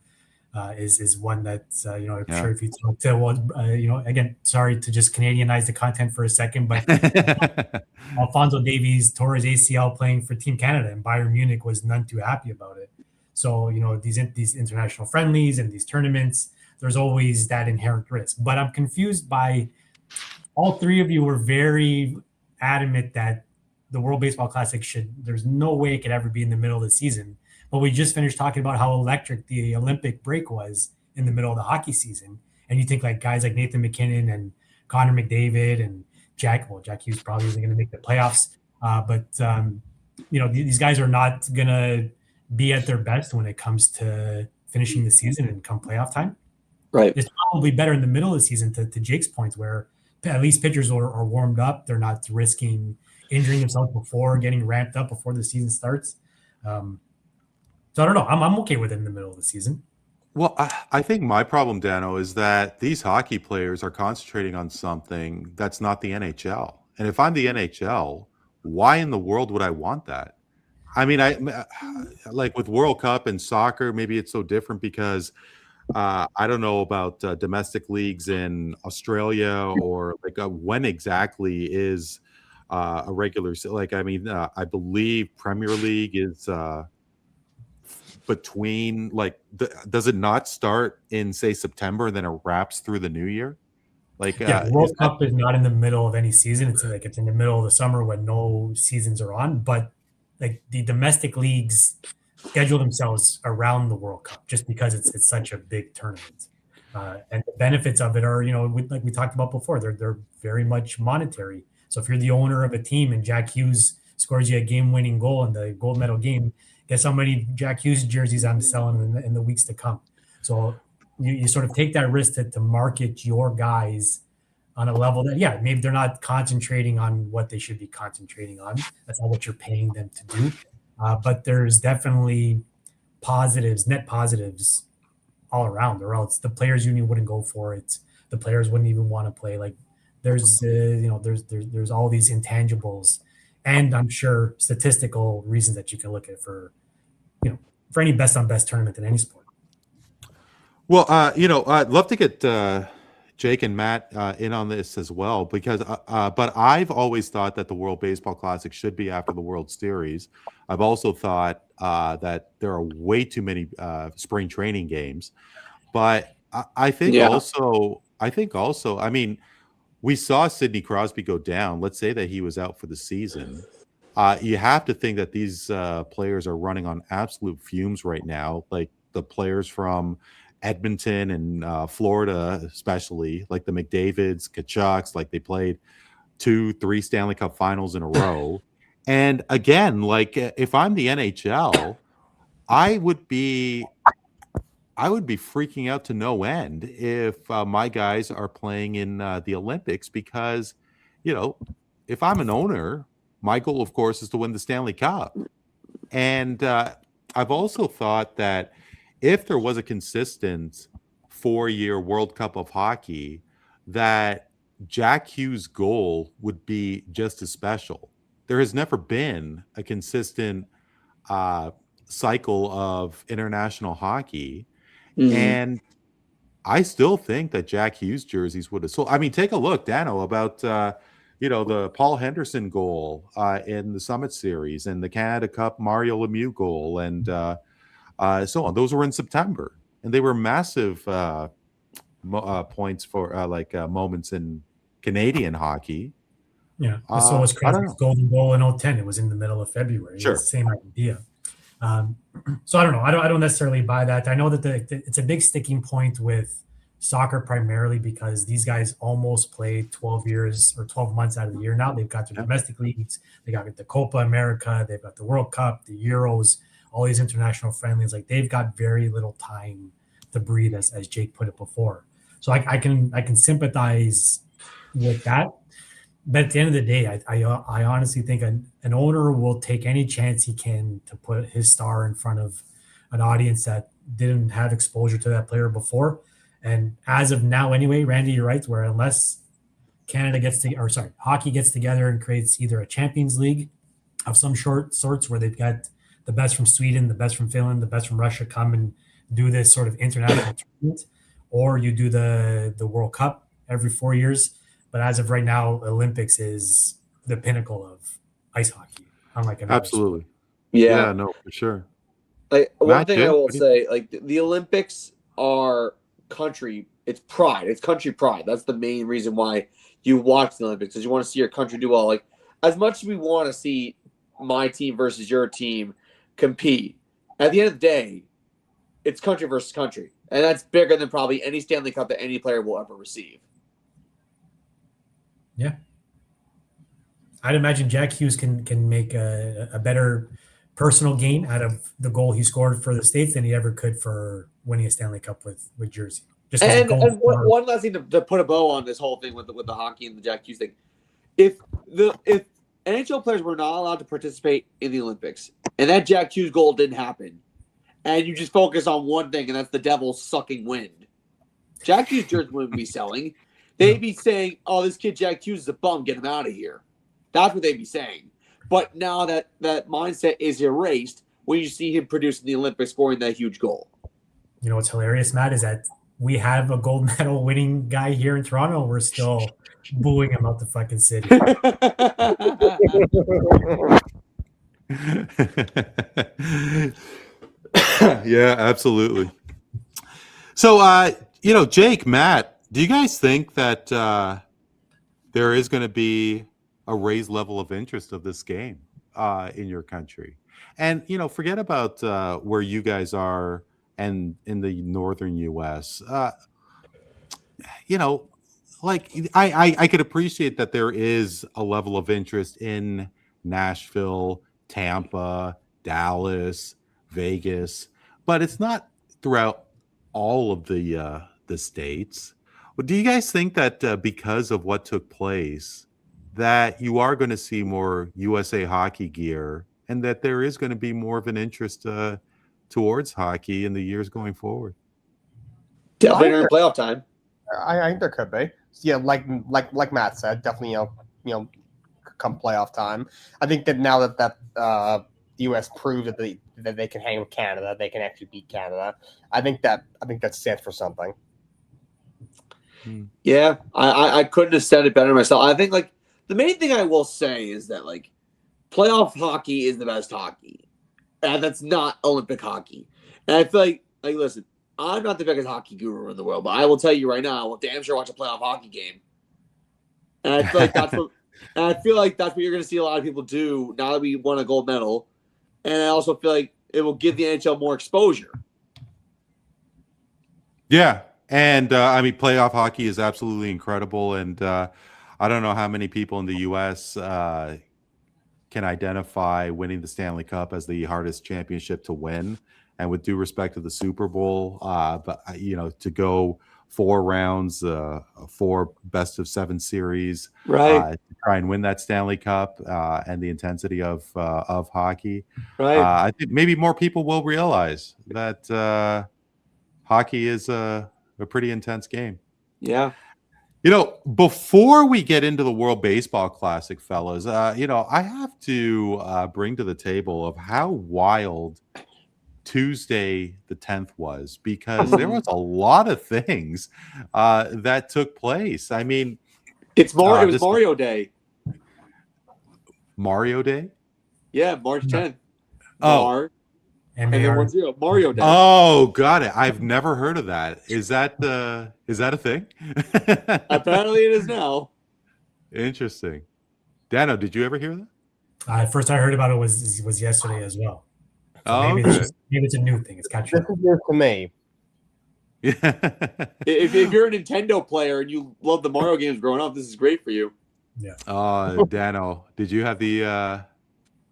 is one that I'm sure if you talk to again, sorry to just Canadianize the content for a second, but Alphonso Davies tore his ACL playing for Team Canada, and Bayern Munich was none too happy about it. So these international friendlies and these tournaments, there's always that inherent risk. But I'm confused by all three of you were very adamant that the World Baseball Classic there's no way it could ever be in the middle of the season. But we just finished talking about how electric the Olympic break was in the middle of the hockey season. And you think like guys like Nathan McKinnon and Connor McDavid and Jack Hughes probably isn't going to make the playoffs. But these guys are not going to be at their best when it comes to finishing the season and come playoff time. Right. It's probably better in the middle of the season to Jake's point, where at least pitchers are warmed up. They're not risking injuring themselves before getting ramped up before the season starts. So I don't know. I'm okay with it in the middle of the season. Well, I think my problem, Dano, is that these hockey players are concentrating on something that's not the NHL. And if I'm the NHL, why in the world would I want that? I mean, I like with World Cup and soccer, maybe it's so different because I don't know about domestic leagues in Australia or like when exactly is a regular. Like, I mean, I believe Premier League is between like does it not start in say September and then it wraps through the new year? Like World Cup is not in the middle of any season. It's in the middle of the summer when no seasons are on. But like the domestic leagues schedule themselves around the World Cup just because it's such a big tournament. And the benefits of it are, like we talked about before, they're very much monetary. So if you're the owner of a team and Jack Hughes scores you a game-winning goal in the gold medal game, guess how many Jack Hughes jerseys I'm selling in the weeks to come. So you sort of take that risk to market your guys on a level that, maybe they're not concentrating on what they should be concentrating on. That's not what you're paying them to do. But there's definitely net positives all around, or else the players union wouldn't go for it. The players wouldn't even want to play. Like there's all these intangibles, and I'm sure statistical reasons that you can look at for any best on best tournament in any sport. Well, I'd love to get Jake and Matt in on this as well, because but I've always thought that the World Baseball Classic should be after the World Series. I've also thought that there are way too many spring training games, but I think also, I mean, we saw Sidney Crosby go down. Let's say that he was out for the season. You have to think that these players are running on absolute fumes right now, like the players from Edmonton and Florida, especially like the McDavids, Kachucks, like they played 2-3 Stanley Cup finals in a row. And again, like if I'm the NHL, I would be freaking out to no end if my guys are playing in the Olympics, because, if I'm an owner, my goal, of course, is to win the Stanley Cup. And I've also thought that if there was a consistent 4-year World Cup of hockey, that Jack Hughes' goal would be just as special. There has never been a consistent cycle of international hockey. Mm-hmm. And I still think that Jack Hughes jerseys would have sold. I mean, take a look, Dano, about the Paul Henderson goal in the Summit Series and the Canada Cup Mario Lemieux goal and so on. Those were in September, and they were massive points for moments in Canadian hockey. Yeah, so was Crosby's golden goal in 2010. It was in the middle of February. Sure. It's the same idea. So I don't know. I don't necessarily buy that. I know that it's a big sticking point with soccer primarily because these guys almost play 12 years or 12 months out of the year now. They've got their domestic leagues. They got the Copa America. They've got the World Cup, the Euros, all these international friendlies. Like they've got very little time to breathe, as Jake put it before. So I can sympathize with that. But at the end of the day, I honestly think an owner will take any chance he can to put his star in front of an audience that didn't have exposure to that player before. And as of now, anyway, Randy, you're right. Where unless hockey gets together and creates either a Champions League of some sorts where they've got the best from Sweden, the best from Finland, the best from Russia come and do this sort of international tournament, or you do the World Cup every 4 years. But as of right now, Olympics is the pinnacle of ice hockey. Unlike another Absolutely. sport. Yeah, no, for sure. Like one Matt, thing Jim, I will what do you say, like the Olympics are country. It's pride. It's country pride. That's the main reason why you watch the Olympics, is you want to see your country do well. Like as much as we want to see my team versus your team compete, at the end of the day, it's country versus country, and that's bigger than probably any Stanley Cup that any player will ever receive. Yeah. I'd imagine Jack Hughes can make a better personal gain out of the goal he scored for the States than he ever could for winning a Stanley Cup with Jersey. Just as a And, goal and scorer. one last thing to put a bow on this whole thing with the hockey and the Jack Hughes thing. If NHL players were not allowed to participate in the Olympics, and that Jack Hughes goal didn't happen, and you just focus on one thing, and that's the Devils sucking wind, Jack Hughes jerseys wouldn't be selling. They'd be saying, "Oh, this kid Jack Hughes is a bum. Get him out of here." That's what they'd be saying. But now that mindset is erased when you see him producing the Olympics, scoring that huge goal. You know what's hilarious, Matt, is that we have a gold medal winning guy here in Toronto. We're still booing him out the fucking city. Yeah, absolutely. So, Jake, Matt, do you guys think that there is going to be a raised level of interest of this game in your country? And, forget about where you guys are and in the northern U.S. I could appreciate that there is a level of interest in Nashville, Tampa, Dallas, Vegas, but it's not throughout all of the states. Do you guys think that because of what took place, that you are going to see more USA hockey gear, and that there is going to be more of an interest towards hockey in the years going forward? Definitely during playoff time. I think there could be. Yeah, like Matt said, definitely. Come playoff time, I think that now that the U.S. proved that they can hang with Canada, they can actually beat Canada. I think that stands for something. Yeah, I couldn't have said it better myself. I think like the main thing I will say is that like playoff hockey is the best hockey, and that's not Olympic hockey. And I feel like listen, I'm not the biggest hockey guru in the world, but I will tell you right now, I will damn sure watch a playoff hockey game. And I feel like that's what you're going to see a lot of people do now that we won a gold medal. And I also feel like it will give the NHL more exposure. Yeah. And playoff hockey is absolutely incredible. And I don't know how many people in the U.S. Can identify winning the Stanley Cup as the hardest championship to win. And with due respect to the Super Bowl, but to go 4 rounds, 4 best-of-7 series, Right. To try and win that Stanley Cup, and the intensity of hockey, Right. I think maybe more people will realize that hockey is a pretty intense game. Yeah. Before we get into the World Baseball Classic, fellas, I have to bring to the table of how wild Tuesday the 10th was, because there was a lot of things that took place. I mean, it was Mario Day. Mario Day? Yeah, March 10th. Oh. And then 1-0. Mario Day. Oh, got it. I've never heard of that. Is that a thing? Apparently it is now. Interesting. Dano, did you ever hear that? First I heard about it was yesterday as well. So maybe it's a new thing. It's catching up. This is new to me. If you're a Nintendo player and you love the Mario games growing up, this is great for you. Yeah. Dano, did you have the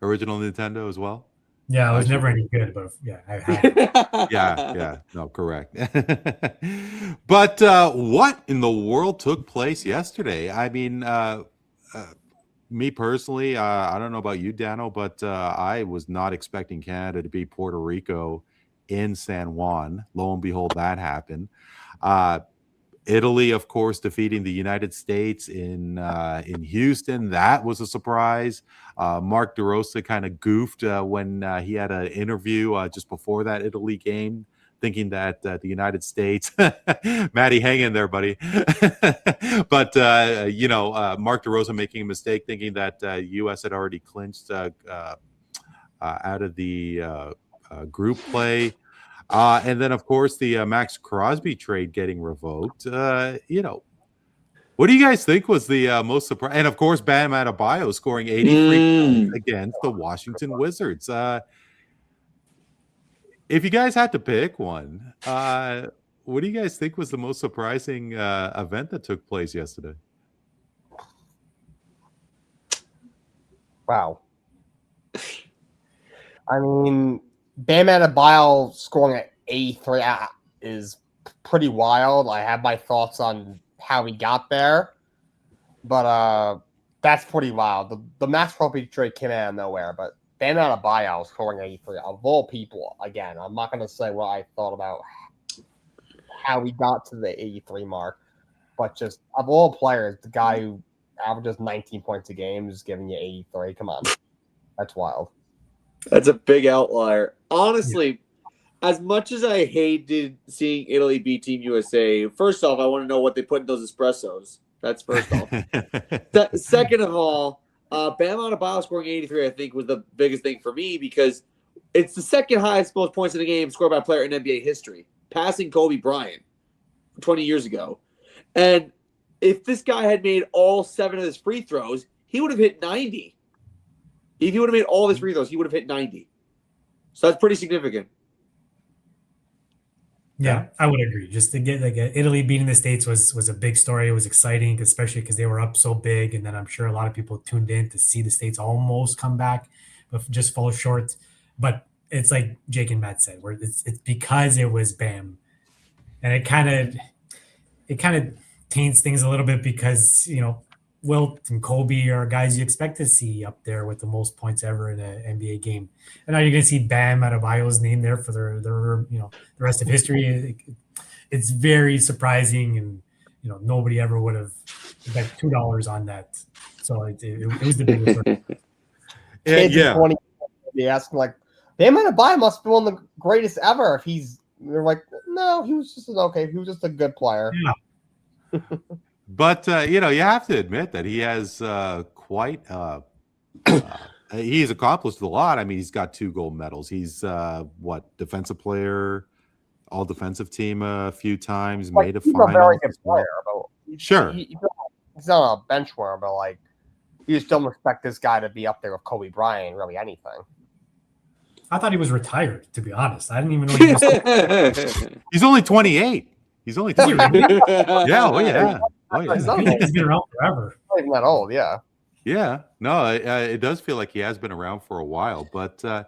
original Nintendo as well? Yeah, it was never any good, but yeah, I had. Yeah, no, correct. But what in the world took place yesterday? I mean, me personally, I don't know about you, Dano, but I was not expecting Canada to beat Puerto Rico in San Juan. Lo and behold, that happened. Italy, of course, defeating the United States in Houston. That was a surprise. Mark DeRosa kind of goofed when he had an interview just before that Italy game, thinking that the United States, Matty, hang in there, buddy. But, Mark DeRosa making a mistake, thinking that U.S. had already clinched out of the group play. And then, of course, the Max Crosby trade getting revoked. What do you guys think was the most surprising? And, of course, Bam Adebayo scoring 83 points against the Washington Wizards. If you guys had to pick one, what do you guys think was the most surprising event that took place yesterday? Wow. I mean, Bam Adebayo scoring at 83 is pretty wild. I have my thoughts on how he got there, but that's pretty wild. The Max Crosby trade came out of nowhere, but Bam Adebayo scoring 83 of all people. Again, I'm not going to say what I thought about how he got to the 83 mark, but just of all players, the guy who averages 19 points a game is giving you 83. Come on, that's wild. That's a big outlier. Honestly, as much as I hated seeing Italy beat Team USA, first off, I want to know what they put in those espressos. That's first off. Second of all, Bam Adebayo scoring 83, I think, was the biggest thing for me because it's the second highest most points in a game scored by a player in NBA history, passing Kobe Bryant 20 years ago. And if this guy had made all 7 of his free throws, he would have hit 90. If he would have made all his free throws, he would have hit 90. So that's pretty significant. Yeah, I would agree. Just to get Italy beating the States was a big story. It was exciting, especially because they were up so big. And then I'm sure a lot of people tuned in to see the States almost come back, but just fall short. But it's like Jake and Matt said, where it's because it was Bam, and it kind of taints things a little bit because Wilt and Kobe are guys you expect to see up there with the most points ever in an NBA game. And now you're going to see Bam Adebayo's name there for their the rest of history. It's very surprising, and nobody ever would have bet $2 on that. So it was the biggest story. Yeah. 20, they ask like, Bam Adebayo must be one of the greatest ever. They're like, no, he was just he was just a good player. Yeah. But you have to admit that he has quite he's accomplished a lot. I mean, he's got 2 gold medals. He's defensive player, all defensive team a few times, made a he's final. A very good player, but sure. He's not a bench warmer, but like you just don't expect this guy to be up there with Kobe Bryant, really anything. I thought he was retired, to be honest. I didn't even know he was. He's only 28. He's only 28. Yeah, oh yeah. Oh, yeah. I feel like he's been around forever. Not even that old, yeah. Yeah, no, it does feel like he has been around for a while. But are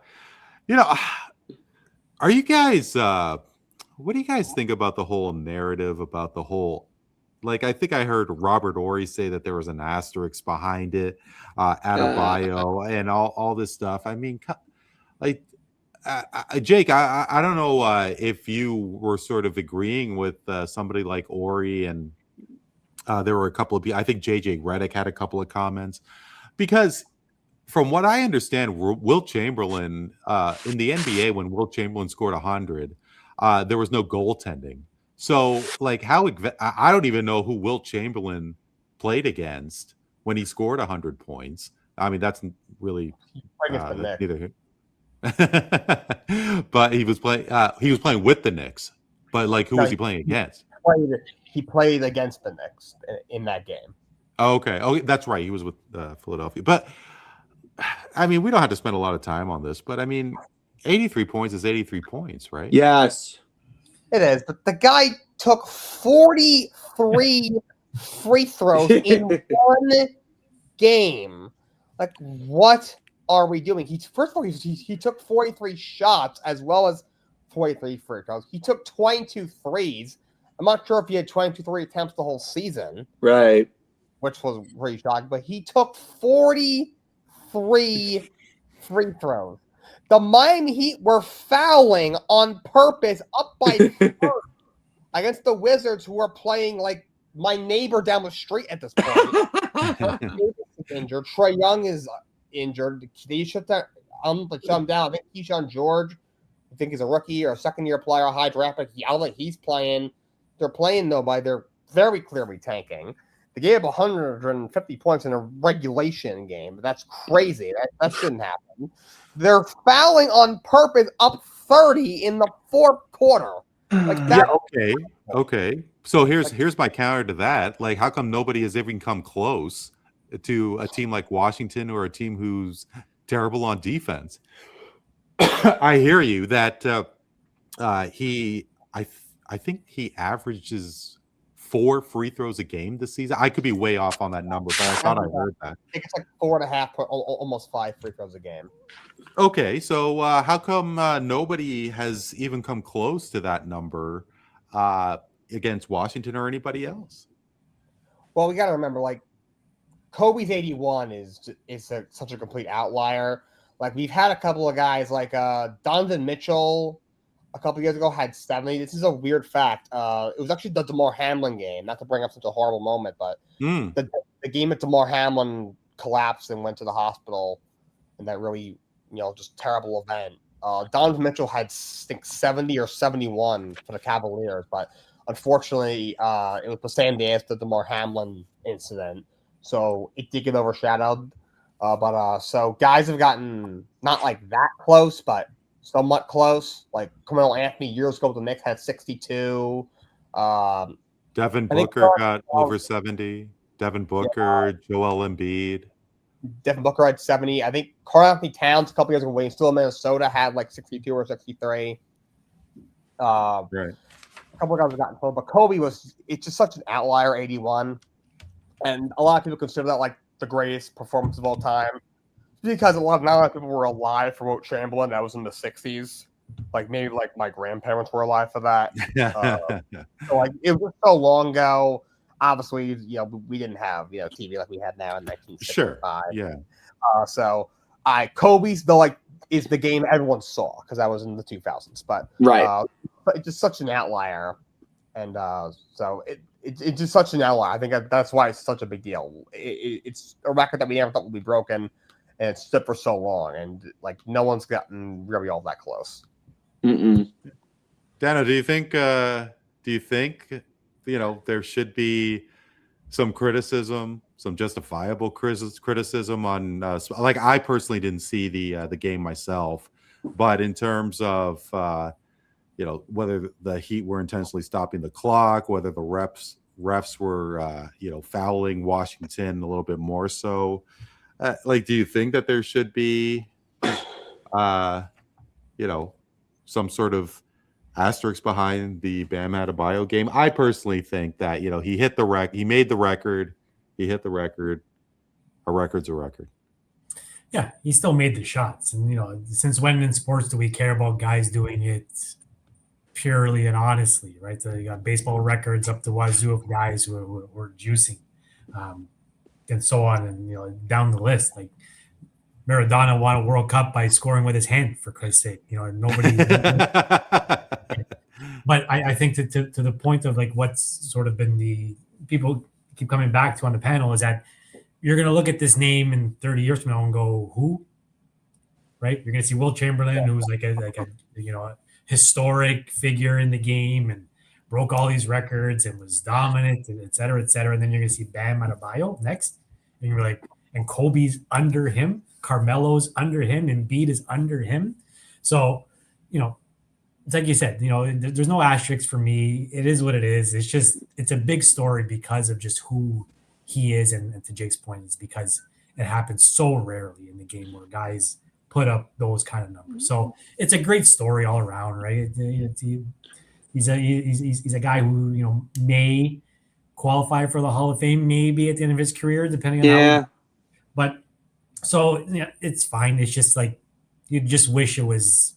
you guys? What do you guys think about the whole narrative about the whole? Like, I think I heard Robert Ory say that there was an asterisk behind it, Adebayo, and all this stuff. I mean, like. Jake, I don't know if you were sort of agreeing with somebody like Ori, and there were a couple of people. I think JJ Redick had a couple of comments because, from what I understand, Wilt Chamberlain in the NBA, when Wilt Chamberlain scored 100, there was no goaltending. So, like, I don't even know who Wilt Chamberlain played against when he scored 100 points. I mean, that's really neither. But he was playing with the Knicks. But like, who was he playing against? He played against the Knicks in that game. Oh, okay. Oh, that's right. He was with Philadelphia. But I mean, we don't have to spend a lot of time on this. But I mean, 83 points is 83 points, right? Yes, it is. But the guy took 43 free throws in one game. Like, what are we doing? First of all, he took 43 shots as well as 43 free throws. He took 22 threes. I'm not sure if he had 22 3 attempts the whole season. Right. Which was pretty shocking. But he took 43 free throws. The Miami Heat were fouling on purpose up by 30 against the Wizards, who are playing like my neighbor down the street at this point. Injured. Trae Young is injured. They shut that shut him down. I think Keyshawn George, I think he's a rookie or a second-year player, a high draft pick. He's playing. They're playing though by they're very clearly tanking. They gave up 150 points in a regulation game. That's crazy. That shouldn't happen. They're fouling on purpose up 30 in the fourth quarter. Like that. Yeah, okay. So here's my counter to that. Like, how come nobody has even come close to a team like Washington or a team who's terrible on defense? I hear you that I think he averages 4 free throws a game this season. I could be way off on that number, but I thought I heard that. I think it's like 4.5, almost 5 free throws a game. Okay, so how come nobody has even come close to that number against Washington or anybody else? Well, we got to remember, like, Kobe's 81 is such a complete outlier. Like, we've had a couple of guys like Donovan Mitchell a couple of years ago had 70. This is a weird fact. It was actually the DeMar Hamlin game, not to bring up such a horrible moment, but the game that DeMar Hamlin collapsed and went to the hospital, and that really, just terrible event. Donovan Mitchell had, I think, 70 or 71 for the Cavaliers, but unfortunately, it was the same day as the DeMar Hamlin incident, so it did get overshadowed. So guys have gotten not like that close, but somewhat close. Like Carmelo Anthony years ago with the Knicks had 62. Devin Booker got over 70. Devin Booker, Joel Embiid. Devin Booker had 70. I think Karl Anthony Towns a couple years ago when he was still in Minnesota had like 62 or 63. Right. A couple of guys have gotten close, but Kobe it's just such an outlier, 81. And a lot of people consider that like the greatest performance of all time. Because not a lot of people were alive for Wilt Chamberlain. That was in the 60s. Like maybe like my grandparents were alive for that. So like it was so long ago. Obviously, we didn't have TV like we had now in 1965. Sure. Yeah. So Kobe's is the game everyone saw because that was in the 2000s. But right. But it's just such an outlier, and so it's just such an outlier. I think that's why it's such a big deal. It's a record that we never thought would be broken. And it's stood for so long, and like no one's gotten really all that close. Mm-mm. Dano, do you think there should be some criticism, some justifiable criticism on like I personally didn't see the game myself, but in terms of whether the Heat were intentionally stopping the clock, whether the refs were fouling Washington a little bit more so. Do you think that there should be, some sort of asterisk behind the Bam Adebayo game? I personally think that, he hit the he made the record, he hit the record. A record's a record. Yeah, he still made the shots. And, since when in sports do we care about guys doing it purely and honestly, right? So you got baseball records up to wazoo of guys who were juicing. And so on, and down the list. Like Maradona won a World Cup by scoring with his hand, for Christ's sake. Nobody. But I think to the point of like what's sort of been the people keep coming back to on the panel is that you're going to look at this name in 30 years from now and go, who? Right? You're going to see Wilt Chamberlain, who's like a historic figure in the game and broke all these records and was dominant, and et cetera, et cetera. And then you're going to see Bam Adebayo next. And you're like, and Kobe's under him, Carmelo's under him, Embiid is under him. So, it's like you said, there's no asterisks for me. It is what it is. It's a big story because of just who he is. And to Jake's point, is because it happens so rarely in the game where guys put up those kind of numbers. So it's a great story all around, right? He's a guy who may qualify for the Hall of Fame maybe at the end of his career, depending on how. But so it's fine. It's just like you just wish it was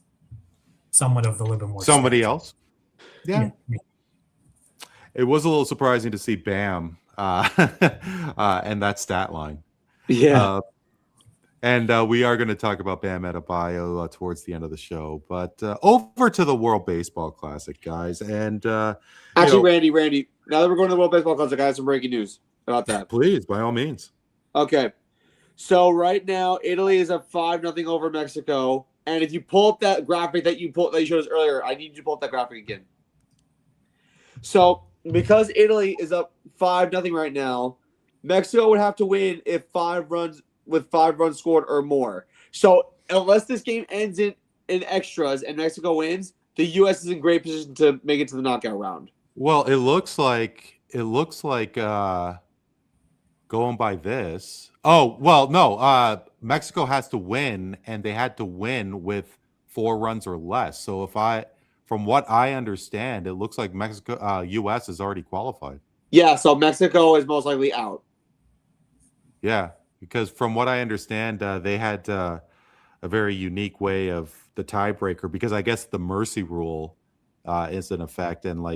somewhat of a little bit more somebody else. Yeah. It was a little surprising to see Bam and that stat line. Yeah. And we are going to talk about Bam Adebayo towards the end of the show. But over to the World Baseball Classic, guys. And Actually, Randy, now that we're going to the World Baseball Classic, I have some breaking news about that. Please, by all means. Okay. So right now, Italy is up 5-0 over Mexico. And if you pull up that graphic that you showed us earlier, I need you to pull up that graphic again. So because Italy is up 5-0 right now, Mexico would have to win if 5 runs scored or more. So unless this game ends in extras and Mexico wins, the U.S. is in great position to make it to the knockout round. Well, it looks like going by this. Oh, well, no. Mexico has to win, and they had to win with 4 runs or less. So from what I understand, it looks like U.S. is already qualified. Yeah, so Mexico is most likely out. Yeah, because from what I understand, they had a very unique way of the tiebreaker, because I guess the mercy rule is in effect, and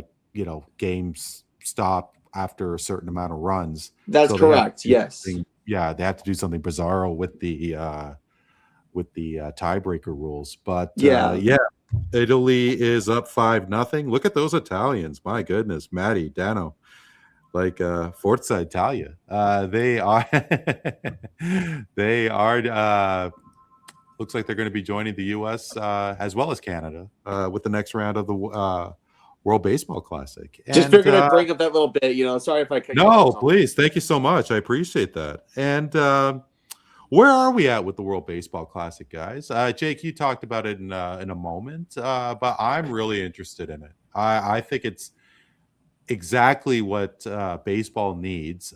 games stop after a certain amount of runs. That's correct. Yes. Yeah, they have to do something bizarro with the tiebreaker rules. But yeah, Italy is up 5-0. Look at those Italians! My goodness, Matty, Dano. Forza Italia. They are looks like they're going to be joining the U.S. As well as Canada with the next round of the World Baseball Classic. Just figured I'd bring up that little bit. Sorry if I cut you off. No, please. Thank you so much. I appreciate that. And where are we at with the World Baseball Classic, guys? Jake, you talked about it in a moment, but I'm really interested in it. I think it's exactly what baseball needs.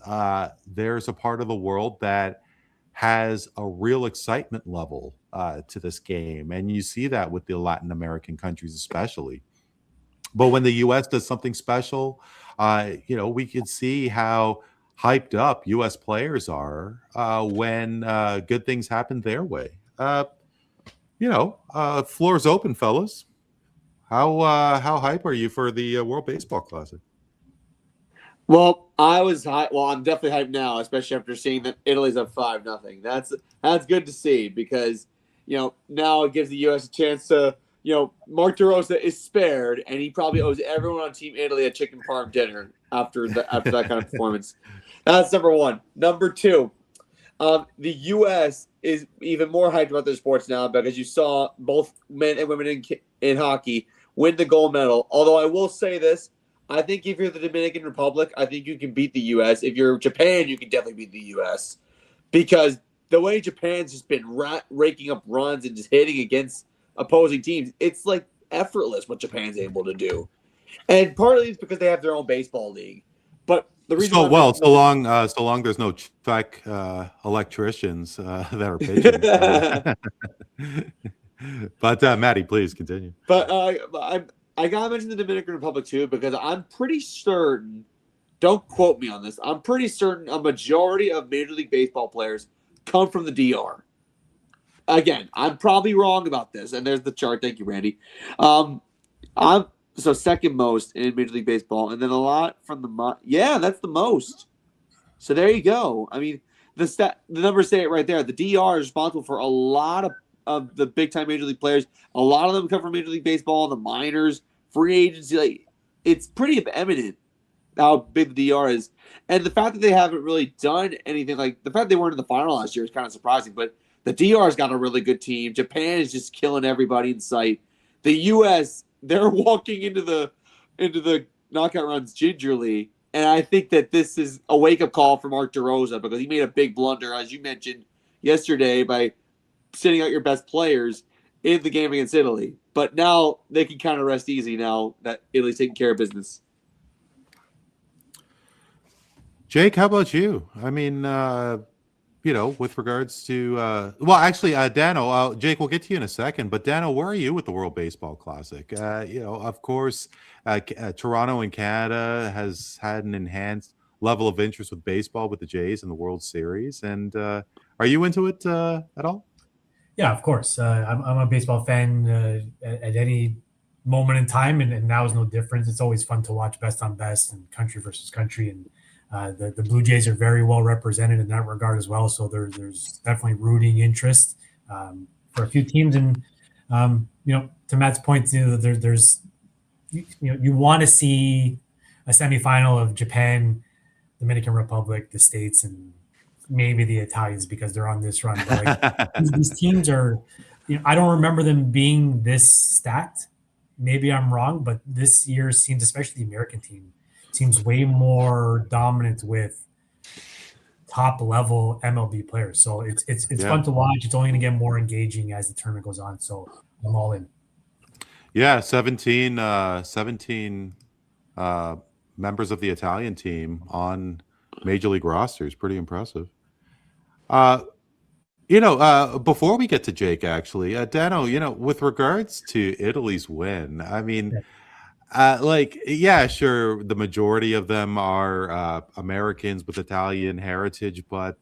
There's a part of the world that has a real excitement level to this game, and you see that with the Latin American countries especially. But when the U.S. does something special, we can see how hyped up U.S. players are when good things happen their way. Floor's open, fellas. How hype are you for the World Baseball Classic? Well, I was hyped. Well, I'm definitely hyped now, especially after seeing that Italy's up 5-0. That's good to see, because now it gives the U.S. a chance to. Mark DeRosa is spared, and he probably owes everyone on Team Italy a chicken parm dinner after that kind of performance. That's number one. Number two, the U.S. is even more hyped about their sports now, because you saw both men and women in hockey win the gold medal. Although I will say this, I think if you're the Dominican Republic, I think you can beat the U.S. If you're Japan, you can definitely beat the U.S. Because the way Japan's just been raking up runs and just hitting against opposing teams, it's like effortless what Japan's able to do. And partly it's because they have their own baseball league. But the reason so long there's no Czech electricians that are pitching. But Maddie, please continue. But I gotta mention the Dominican Republic too, because I'm pretty certain, don't quote me on this, I'm pretty certain a majority of Major League Baseball players come from the DR. Again, I'm probably wrong about this, and there's the chart. Thank you, Randy. I'm second most in Major League Baseball, and then a lot from that's the most. So there you go. I mean, the numbers say it right there. The DR is responsible for a lot of the big time Major League players. A lot of them come from Major League Baseball, the minors, free agency. It's pretty evident how big the DR is, and the fact that they haven't really done anything, like the fact they weren't in the final last year is kind of surprising, but. The DR's got a really good team. Japan is just killing everybody in sight. The U.S., they're walking into the knockout runs gingerly, and I think that this is a wake-up call for Mark DeRosa, because he made a big blunder, as you mentioned yesterday, by sending out your best players in the game against Italy. But now they can kind of rest easy now that Italy's taking care of business. Jake, how about you? I mean, with regards to Dano, Jake, we'll get to you in a second, but Dano, where are you with the World Baseball Classic? Of course, Toronto in Canada has had an enhanced level of interest with baseball with the Jays in the World Series, and are you into it at all? Yeah, of course. I'm a baseball fan at any moment in time, and now is no different. It's always fun to watch best on best and country versus country, and The Blue Jays are very well represented in that regard as well. So there's definitely rooting interest for a few teams. And, to Matt's point, there's you want to see a semifinal of Japan, Dominican Republic, the States, and maybe the Italians because they're on this run. But these teams are, I don't remember them being this stacked. Maybe I'm wrong, but this year seems, especially the American team, seems way more dominant with top level MLB players. So it's fun to watch. It's only going to get more engaging as the tournament goes on. So I'm all in. Yeah, 17 members of the Italian team on Major League rosters. Pretty impressive. Before we get to Jake, actually, Dano, with regards to Italy's win, I mean, sure, the majority of them are Americans with Italian heritage, but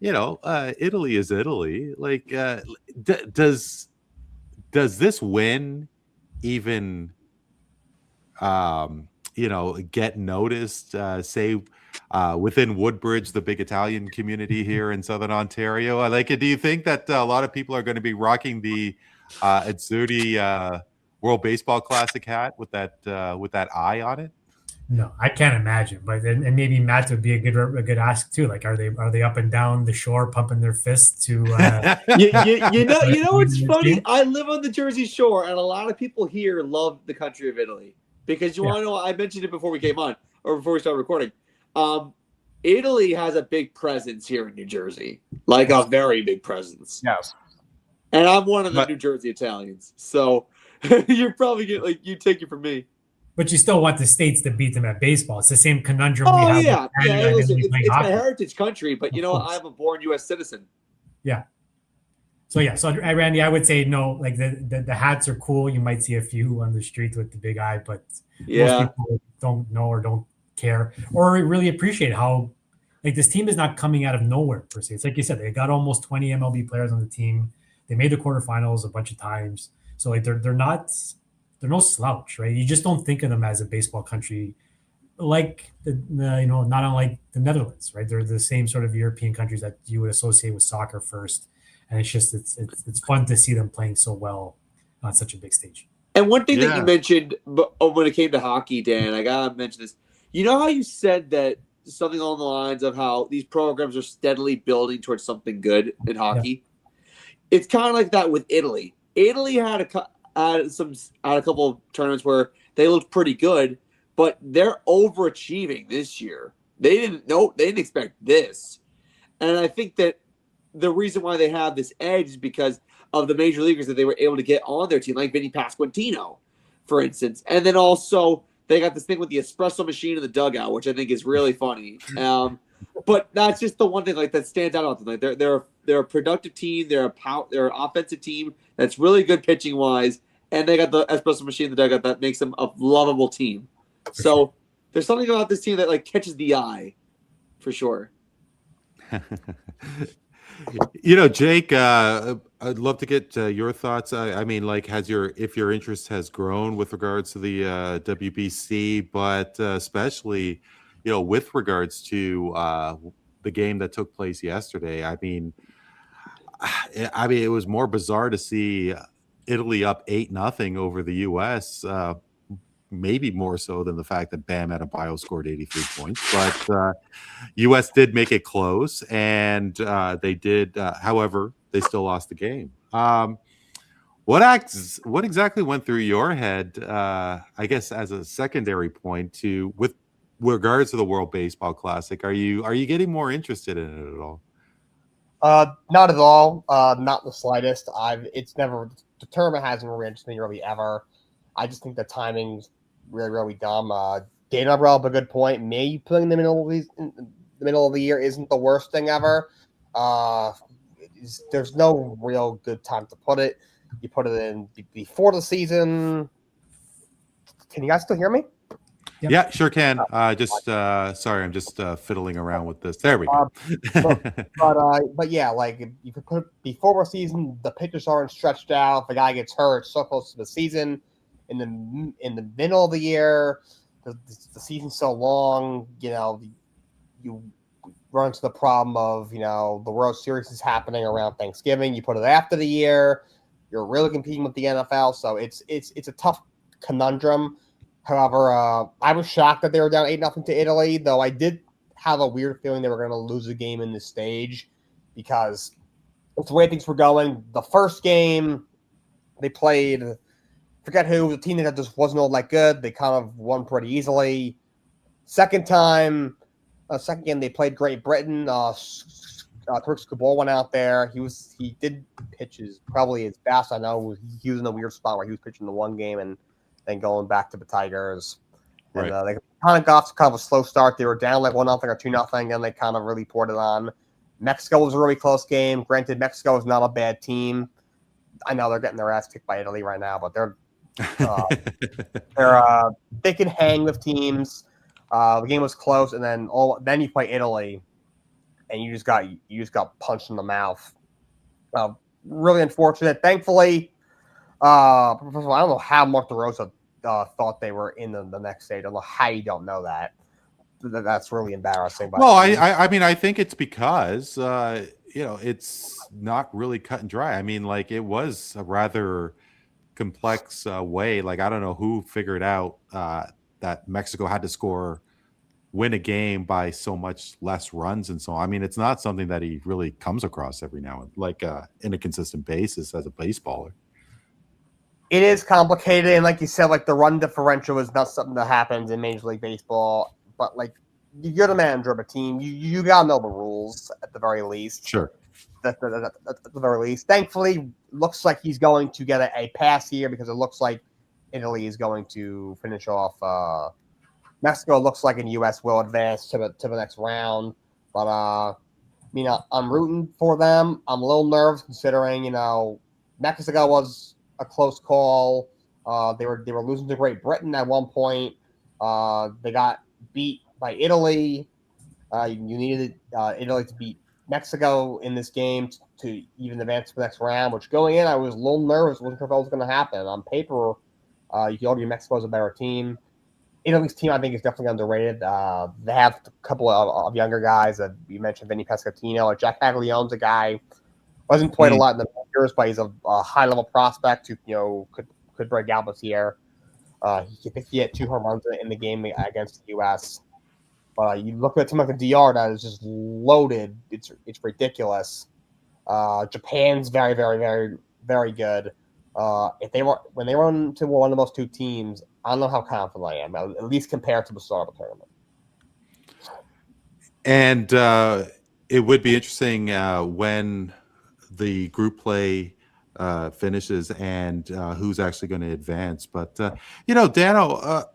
Italy is Italy. Like, does this win even get noticed, say within Woodbridge, the big Italian community here in Southern Ontario? Do you think that a lot of people are going to be rocking the Azzurri World Baseball Classic hat with that eye on it? No, I can't imagine. But and maybe Matt would be a good ask too. Like, are they up and down the shore pumping their fists to? you know what's funny? I live on the Jersey Shore, and a lot of people here love the country of Italy because you want to know. I mentioned it before we came on or before we started recording. Italy has a big presence here in New Jersey, like a very big presence. Yes, and I'm one of the New Jersey Italians, so you're probably you take it from me. But you still want the States to beat them at baseball. It's the same conundrum we have. It's my heritage country, but I'm a born U.S. citizen. Yeah. So Randy, I would say no. Like the hats are cool. You might see a few on the street with the big eye, but most people don't know or don't care or really appreciate how this team is not coming out of nowhere per se. It's like you said, they got almost 20 MLB players on the team. They made the quarterfinals a bunch of times. So they're no slouch, right? You just don't think of them as a baseball country, like not unlike the Netherlands, right? They're the same sort of European countries that you would associate with soccer first, and it's fun to see them playing so well on such a big stage. And one thing that you mentioned when it came to hockey, Dan, I gotta mention this. You know how you said that something along the lines of how these programs are steadily building towards something good in hockey? Yeah. It's kind of like that with Italy. Italy had a couple of tournaments where they looked pretty good, but they're overachieving this year. They didn't expect this. And I think that the reason why they have this edge is because of the major leaguers that they were able to get on their team, like Vinny Pasquantino, for instance. And then also they got this thing with the espresso machine in the dugout, which I think is really funny. But that's just the one thing that stands out about them. Like they're a productive team. They're an offensive team that's really good pitching wise, and they got the espresso machine in the dugout that makes them a lovable team. So there's something about this team that catches the eye, for sure. Jake, I'd love to get your thoughts. I mean, if your interest has grown with regards to the WBC, but especially, with regards to the game that took place yesterday. I mean, it was more bizarre to see Italy up 8-0 over the U.S. Maybe more so than the fact that Bam Adebayo scored 83 points. But U.S. did make it close, and they did. However, they still lost the game. What exactly went through your head? I guess as a secondary point with regards to the World Baseball Classic, are you getting more interested in it at all? Not at all. Not the slightest. The tournament hasn't really interested me really ever. I just think the timing's really, really dumb. Dana brought up a good point. Maybe putting them in the middle of the year isn't the worst thing ever. There's no real good time to put it. You put it in before the season. Can you guys still hear me? Yep. Yeah, sure can. Sorry, I'm just fiddling around with this. There we go. But yeah, if you could put it before the season, the pitchers aren't stretched out. If a guy gets hurt so close to the season, in the middle of the year, the season's so long. you run into the problem of, the World Series is happening around Thanksgiving. You put it after the year. You're really competing with the NFL, so it's a tough conundrum. However, I was shocked that they were down 8-0 to Italy, though I did have a weird feeling they were going to lose a game in this stage because it's the way things were going. The first game they played, forget who, the team that just wasn't all that good. They kind of won pretty easily. Second game they played Great Britain. Turks Kabul went out there. He did pitch probably his best. I know he was in a weird spot where he was pitching the one game and then going back to the Tigers. Right. And they kind of got kind of a slow start. They were down like 1-0 or 2-0, and they kind of really poured it on. Mexico was a really close game. Granted, Mexico is not a bad team. I know they're getting their ass kicked by Italy right now, but they can hang with teams. The game was close, and then you play Italy, and you just got punched in the mouth. Really unfortunate. Thankfully, I don't know how Mark DeRosa thought they were in the next stage. I don't know how you don't know that. That's really embarrassing. Well, I mean, I think it's because it's not really cut and dry. I mean, like, it was a rather complex way. Like, I don't know who figured out that Mexico had to win a game by so much less runs and so on. I mean, it's not something that he really comes across every now and like in a consistent basis as a baseballer. It is complicated, and like you said, like the run differential is not something that happens in Major League Baseball. But like, you're the manager of a team, you gotta know the rules at the very least. Sure. At the very least. Thankfully, looks like he's going to get a pass here because it looks like Italy is going to finish off. Mexico looks like in U.S. will advance to the next round, but I'm rooting for them. I'm a little nervous considering Mexico was a close call. They were losing to Great Britain at one point. They got beat by Italy. You needed Italy to beat Mexico in this game to even advance to the next round. Which going in, I was a little nervous. Wasn't sure if that was going to happen. On paper, you could argue Mexico's a better team. Italy's team, I think, is definitely underrated. They have a couple of younger guys. You mentioned Vinny Pescatino. Or Jack Paglianone's a guy who hasn't played a lot in the majors, but he's a high-level prospect who could break out this year. He had 2 home runs in the game against the U.S. But you look at a team like the DR that is just loaded. It's ridiculous. Japan's very, very, very, very good. When they run into one of those two teams, I don't know how confident I am, at least compared to the start of the tournament. And it would be interesting when the group play finishes and who's actually going to advance. But, Dano,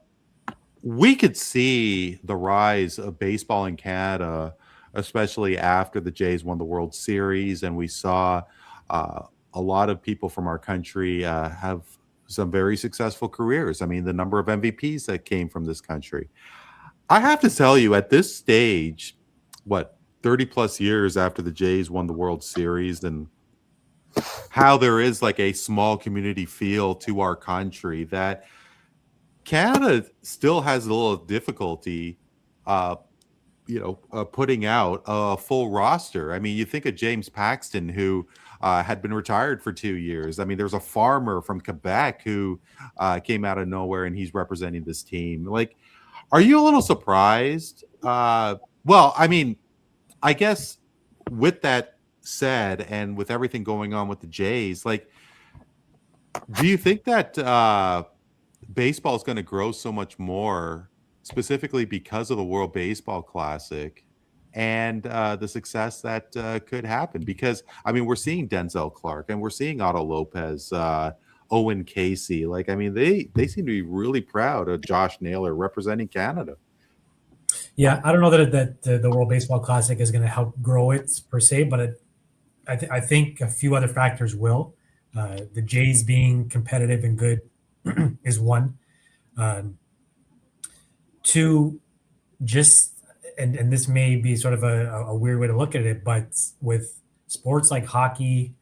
we could see the rise of baseball in Canada, especially after the Jays won the World Series, and we saw a lot of people from our country have some very successful careers. I mean, the number of MVPs that came from this country. I have to tell you, at this stage, 30 plus years after the Jays won the World Series, and how there is like a small community feel to our country, that Canada still has a little difficulty putting out a full roster. I mean, you think of James Paxton, who had been retired for 2 years. I mean, there's a farmer from Quebec who came out of nowhere, and he's representing this team. Like, are you a little surprised? Well, I mean, I guess with that said, and with everything going on with the Jays, like, do you think that baseball is going to grow so much more, specifically because of the World Baseball Classic and the success that could happen? Because, I mean, we're seeing Denzel Clark and we're seeing Otto Lopez, Owen Casey. Like, I mean, they seem to be really proud of Josh Naylor representing Canada. Yeah, I don't know that the World Baseball Classic is going to help grow it per se, but I think a few other factors will. The Jays being competitive and good is one. Two, just and this may be sort of a weird way to look at it, but with sports like hockey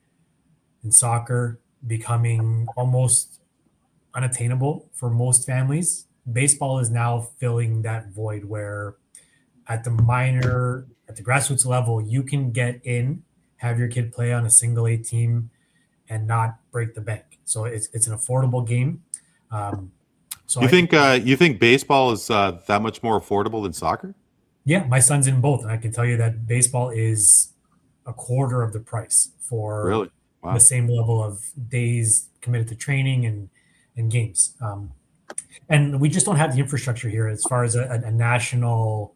and soccer becoming almost unattainable for most families, baseball is now filling that void where at the grassroots level, you can get in, have your kid play on a single A team, and not break the bank. So it's an affordable game. So you think baseball is that much more affordable than soccer? Yeah, my son's in both, and I can tell you that baseball is a quarter of the price for Really? Wow. the same level of days committed to training and games. And we just don't have the infrastructure here as far as a national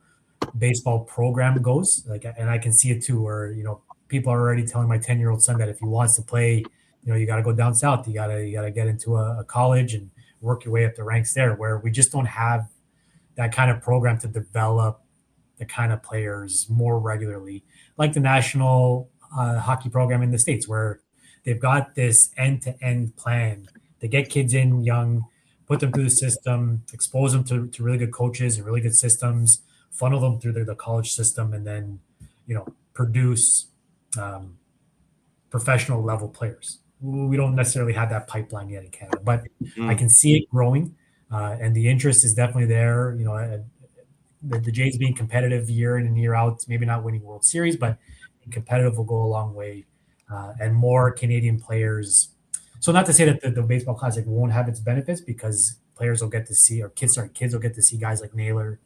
baseball program goes. And I can see it too, where people are already telling my 10-year-old son that if he wants to play, you got to go down south. You got to get into a college and work your way up the ranks there. Where we just don't have that kind of program to develop the kind of players more regularly, like the national hockey program in the States, where they've got this end-to-end plan to get kids in young, put them through the system, expose them to really good coaches and really good systems, funnel them through the college system, and then, produce professional level players. We don't necessarily have that pipeline yet in Canada, but I can see it growing, and the interest is definitely there. The Jays being competitive year in and year out, maybe not winning World Series, but competitive will go a long way, and more Canadian players. So not to say that the Baseball Classic won't have its benefits, because players will get to see, or kids will get to see guys like Naylor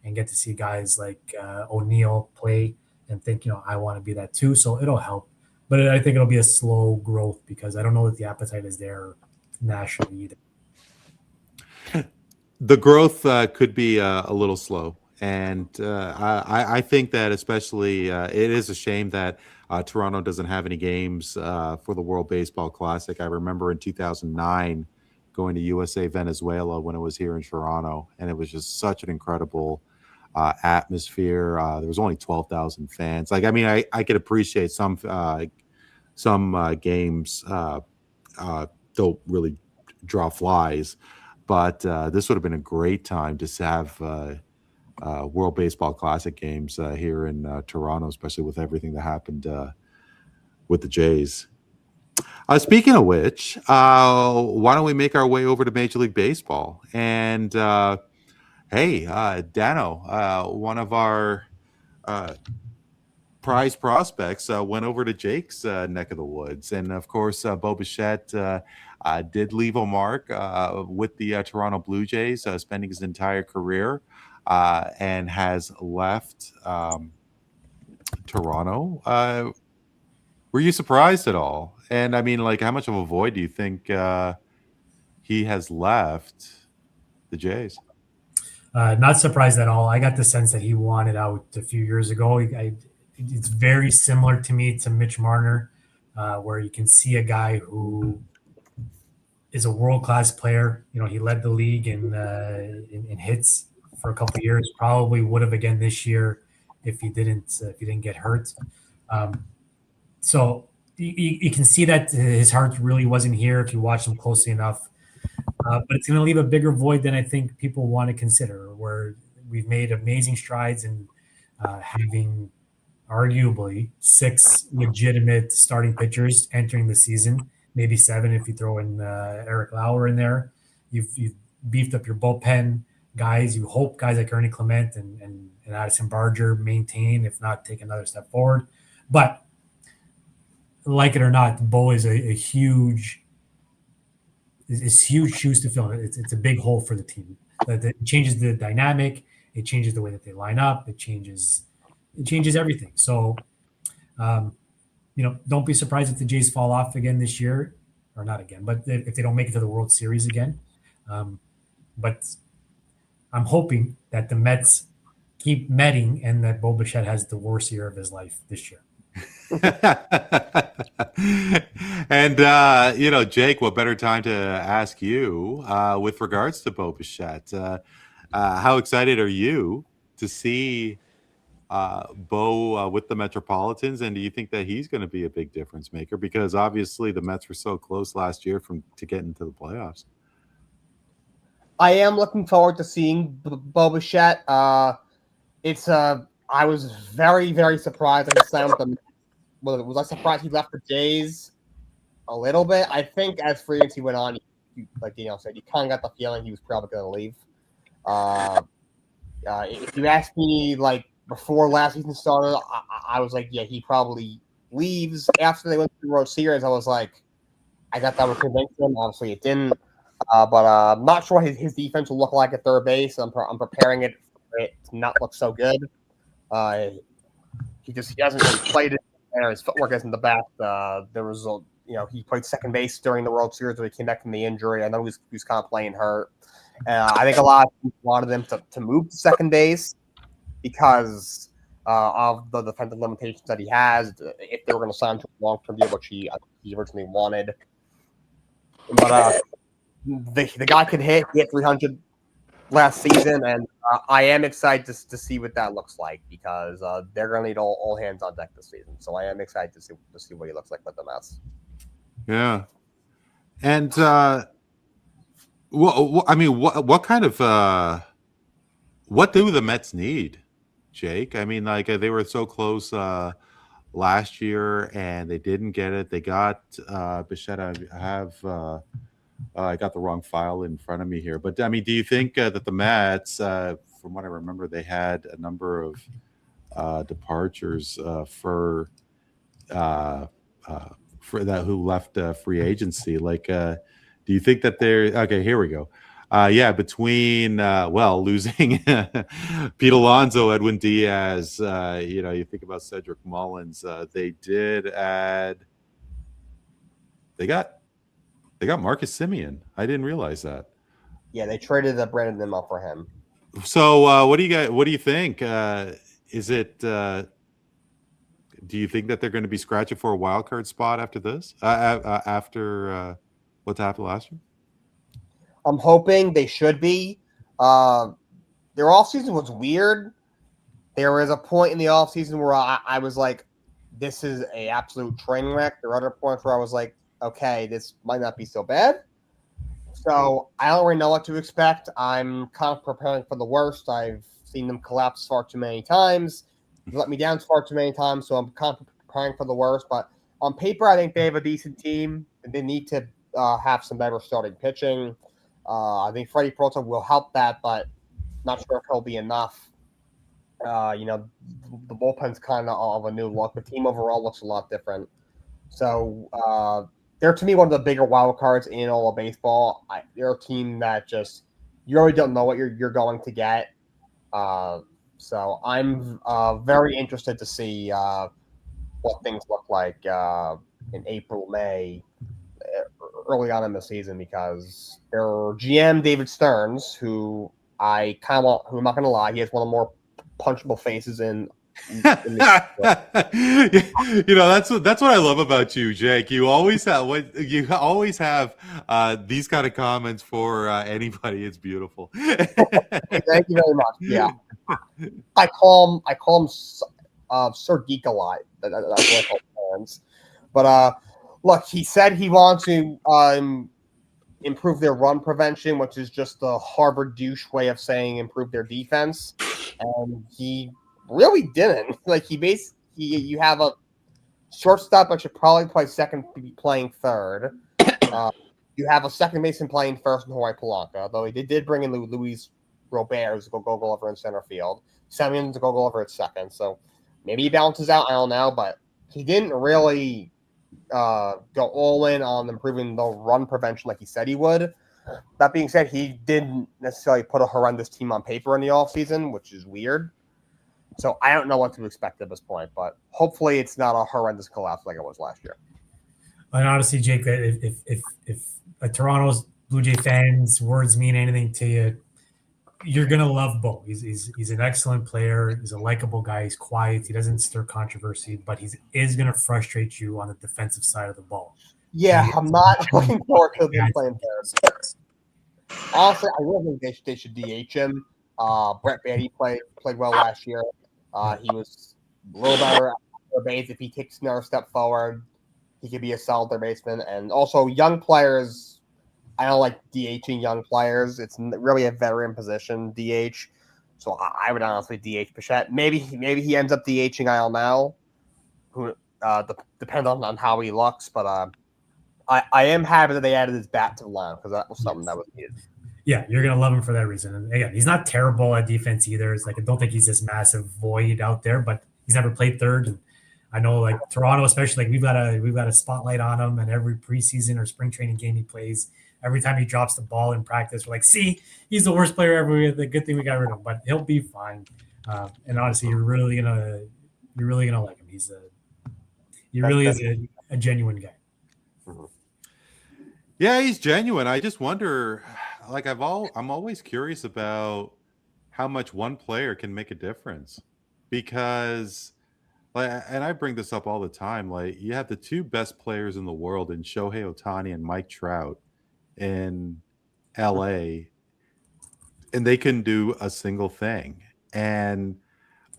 and get to see guys like O'Neill play and think, I want to be that too. So it'll help, but I think it'll be a slow growth because I don't know that the appetite is there nationally either. The growth could be a little slow. And I think that especially it is a shame that Toronto doesn't have any games for the World Baseball Classic. I remember in 2009 going to USA Venezuela when it was here in Toronto, and it was just such an incredible atmosphere. There was only 12,000 fans. I could appreciate some games don't really draw flies, but this would have been a great time to have World Baseball Classic games here in Toronto, especially with everything that happened with the Jays. Speaking of which, why don't we make our way over to Major League Baseball? And hey, Dano, one of our prize prospects, went over to Jake's neck of the woods. And of course, Bo Bichette did leave a mark with the Toronto Blue Jays, spending his entire career. And has left Toronto. Were you surprised at all? And how much of a void do you think he has left the Jays? Not surprised at all. I got the sense that he wanted out a few years ago. It's very similar to me to Mitch Marner, where you can see a guy who is a world-class player. He led the league in hits for a couple of years, probably would have again this year if he didn't get hurt. So you can see that his heart really wasn't here if you watch him closely enough. But it's going to leave a bigger void than I think people want to consider, where we've made amazing strides in having arguably 6 legitimate starting pitchers entering the season, maybe 7 if you throw in Eric Lauer in there. You've beefed up your bullpen. Guys, you hope guys like Ernie Clement and Addison Barger maintain, if not take another step forward. But like it or not, Bo is a huge shoes to fill. It's a big hole for the team. It changes the dynamic. It changes the way that they line up. It changes everything. So, don't be surprised if the Jays fall off again this year, or not again, but if they don't make it to the World Series again. But I'm hoping that the Mets keep metting and that Bo Bichette has the worst year of his life this year. And, Jake, what better time to ask you with regards to Bo Bichette? How excited are you to see Bo with the Metropolitans? And do you think that he's going to be a big difference maker? Because obviously the Mets were so close last year to get into the playoffs. I am looking forward to seeing Bo Bichette. I was very, very surprised at the sound of them. Well, was I surprised he left the Jays a little bit? I think as free agency went on, like Dino said, you kind of got the feeling he was probably going to leave. If you ask me, like before last season started, I was like, yeah, he probably leaves. After they went to the World Series, I was like, I thought that would convince him. Obviously, it didn't. But I'm not sure what his defense will look like at third base. I'm preparing it for it to not look so good. He hasn't really played it. His footwork isn't the best. There was he played second base during the World Series when he came back from the injury. I know he was kind of playing hurt. I think a lot of people wanted him to move to second base because of the defensive limitations that he has. If they were going to sign him to a long-term deal, which he originally wanted, but the guy could hit. He hit 300 last season, and I am excited to see what that looks like because they're going to need all hands on deck this season. So I am excited to see what he looks like with the Mets. Yeah, and what kind of what do the Mets need, Jake? I mean, like they were so close last year, and they didn't get it. They got Bichette. I got the wrong file in front of me here, but I mean, do you think that the Mets, from what I remember, they had a number of departures for that who left free agency? Like, do you think that they're okay? Here we go. Between losing Pete Alonso, Edwin Diaz, you think about Cedric Mullins. They did add. They got Marcus Semien. I didn't realize that. Yeah, they traded Brandon Nimmo for him. So, what do you think? Is it? Do you think that they're going to be scratching for a wild card spot after this? After what's happened last year? I'm hoping they should be. Their offseason was weird. There was a point in the offseason where I was like, this is an absolute train wreck. There were other points where I was like, okay, this might not be so bad. So I don't really know what to expect. I'm kind of preparing for the worst. I've seen them collapse far too many times. They've let me down far too many times, so I'm kind of preparing for the worst. But on paper, I think they have a decent team. They need to have some better starting pitching. I think Freddie Peralta will help that, but not sure if he'll be enough. The bullpen's kind of a new look. The team overall looks a lot different. So they're, to me, one of the bigger wild cards in all of baseball. They're a team that just you really don't know what you're going to get. So I'm very interested to see what things look like in April, May, early on in the season, because their GM David Stearns, who I'm not going to lie, he has one of the more punchable faces in that's what I love about you, Jake. You always have these kind of comments for anybody. It's beautiful. Thank you very much. Yeah, I call him Sir Geek a lot. That's what I call fans. But look, he said he wants to improve their run prevention, which is just the Harvard douche way of saying improve their defense, and he really didn't. Like you have a shortstop that should probably play second, playing third. You have a second baseman playing first in Hawaii Polanca, though he did bring in Luis Robert to go over in center field. Semien to go over at second, so maybe he balances out. I don't know, but he didn't really go all in on improving the run prevention like he said he would. That being said, he didn't necessarily put a horrendous team on paper in the offseason, which is weird. So I don't know what to expect at this point, but hopefully it's not a horrendous collapse like it was last year. And honestly, Jake, if Toronto's Blue Jay fans' words mean anything to you, you're gonna love Bo. He's an excellent player. He's a likable guy. He's quiet. He doesn't stir controversy, but he is gonna frustrate you on the defensive side of the ball. Yeah, I'm not looking forward to them playing third. Honestly, I really think they should DH him. Brett Baty played well last year. He was a little better at third base. If he takes another step forward, he could be a solid third baseman. And also, young players, I don't like DHing young players. It's really a veteran position, DH. So I would honestly DH Bichette. Maybe he ends up DHing I don't know. Who depends on how he looks. But I am happy that they added his bat to the line because that was something that was needed. Yeah, you're gonna love him for that reason. And again, he's not terrible at defense either. It's like I don't think he's this massive void out there, but he's never played third. And I know like Toronto, especially, like we've got a spotlight on him, and every preseason or spring training game he plays, every time he drops the ball in practice, we're like, see, he's the worst player ever. The good thing we got rid of him, but he'll be fine. And honestly, you're really gonna like him. He really is a genuine guy. Yeah, he's genuine. I just wonder, like I'm always curious about how much one player can make a difference, because, like, and I bring this up all the time. Like, you have the two best players in the world in Shohei Ohtani and Mike Trout in LA, and they couldn't do a single thing. And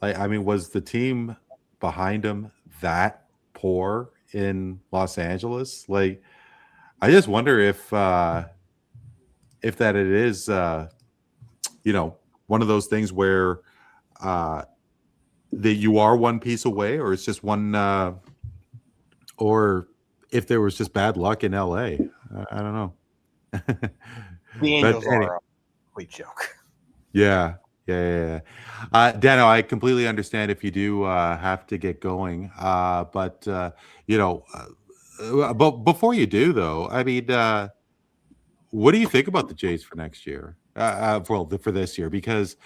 like, I mean, was the team behind him that poor in Los Angeles? Like, I just wonder if that it is, one of those things where that you are one piece away, or it's just one, or if there was just bad luck in LA. I don't know. The Angels anyway. are a complete joke. Yeah. Dano, I completely understand if you do have to get going. But before you do, though, I mean, what do you think about the Jays for next year? For this year, because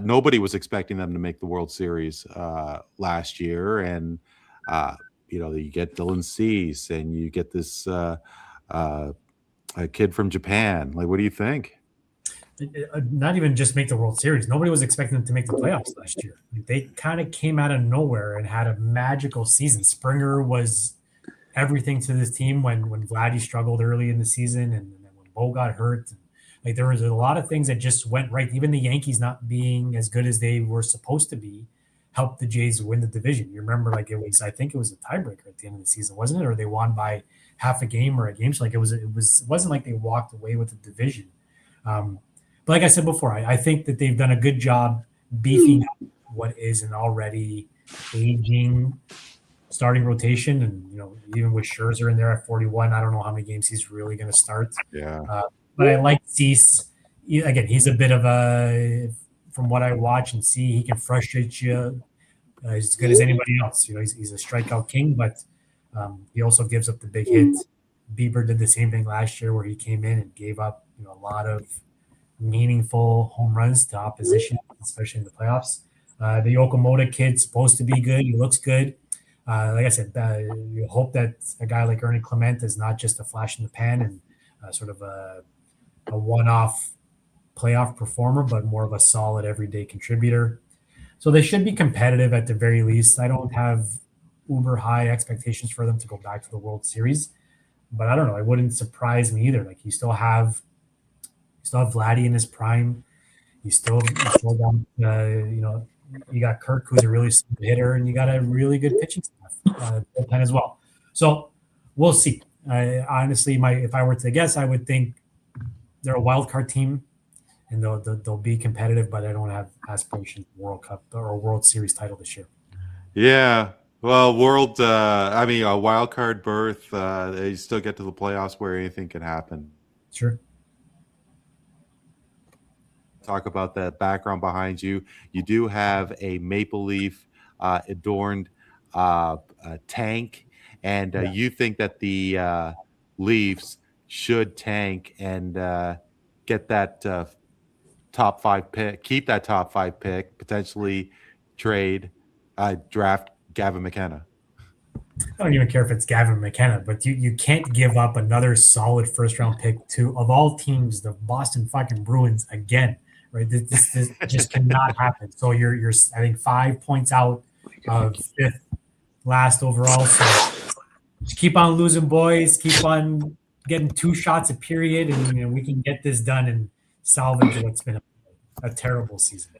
nobody was expecting them to make the World Series last year, and you get Dylan Cease, and you get this a kid from Japan. Like, what do you think? Not even just make the World Series. Nobody was expecting them to make the playoffs last year. They kind of came out of nowhere and had a magical season. Springer was everything to this team when Vladdy struggled early in the season, and then when Bo got hurt. Like, there was a lot of things that just went right. Even the Yankees not being as good as they were supposed to be helped the Jays win the division. You remember, like, I think it was a tiebreaker at the end of the season, wasn't it? Or they won by half a game or a game. So like it wasn't like they walked away with the division. But like I said before, I think that they've done a good job beefing up what is an already aging starting rotation. And, even with Scherzer in there at 41, I don't know how many games he's really going to start. Yeah. But I like Cease. Again, he's a bit of from what I watch and see, he can frustrate you as good as anybody else. He's a strikeout king, but he also gives up the big hit. Bieber did the same thing last year where he came in and gave up a lot of meaningful home runs to opposition, especially in the playoffs. The Okamoto kid's supposed to be good. He looks good. Like I said, you hope that a guy like Ernie Clement is not just a flash in the pan and sort of a one-off playoff performer, but more of a solid everyday contributor. So they should be competitive at the very least. I don't have uber high expectations for them to go back to the World Series, but I don't know. It wouldn't surprise me either. Like, you still have Vladdy in his prime. You still got, you got Kirk, who's a really smart hitter, and you got a really good pitching staff bullpen as well. So we'll see. Honestly, if I were to guess, I would think they're a wild card team, and they'll be competitive, but I don't have aspirations for World Cup or World Series title this year. Yeah. Well, a wild card berth, they still get to the playoffs where anything can happen. Sure. Talk about that background behind you. You do have a maple leaf adorned tank, and you think that the Leafs should tank and get that top 5 pick, keep that top 5 pick, potentially draft Gavin McKenna. I don't even care if it's Gavin McKenna, but you can't give up another solid first round pick to, of all teams, the Boston fucking Bruins again, right? This just cannot happen. So you're I think 5 points out of 5th last overall. So just keep on losing, boys. Keep on getting 2 shots a period, and we can get this done and salvage what's been a terrible season.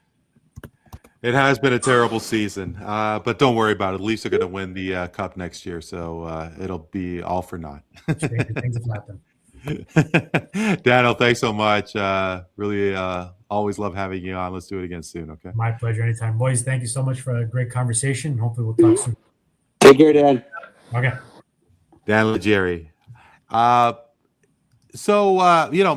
It has been a terrible season, but don't worry about it. At least they're going to win the cup next year, so it'll be all for naught. Things have happened. Daniel, thanks so much. Really, always love having you on. Let's do it again soon, okay? My pleasure. Anytime. Boys, thank you so much for a great conversation. Hopefully we'll talk soon. Take care, Dan. Okay. Dan Leggieri. So,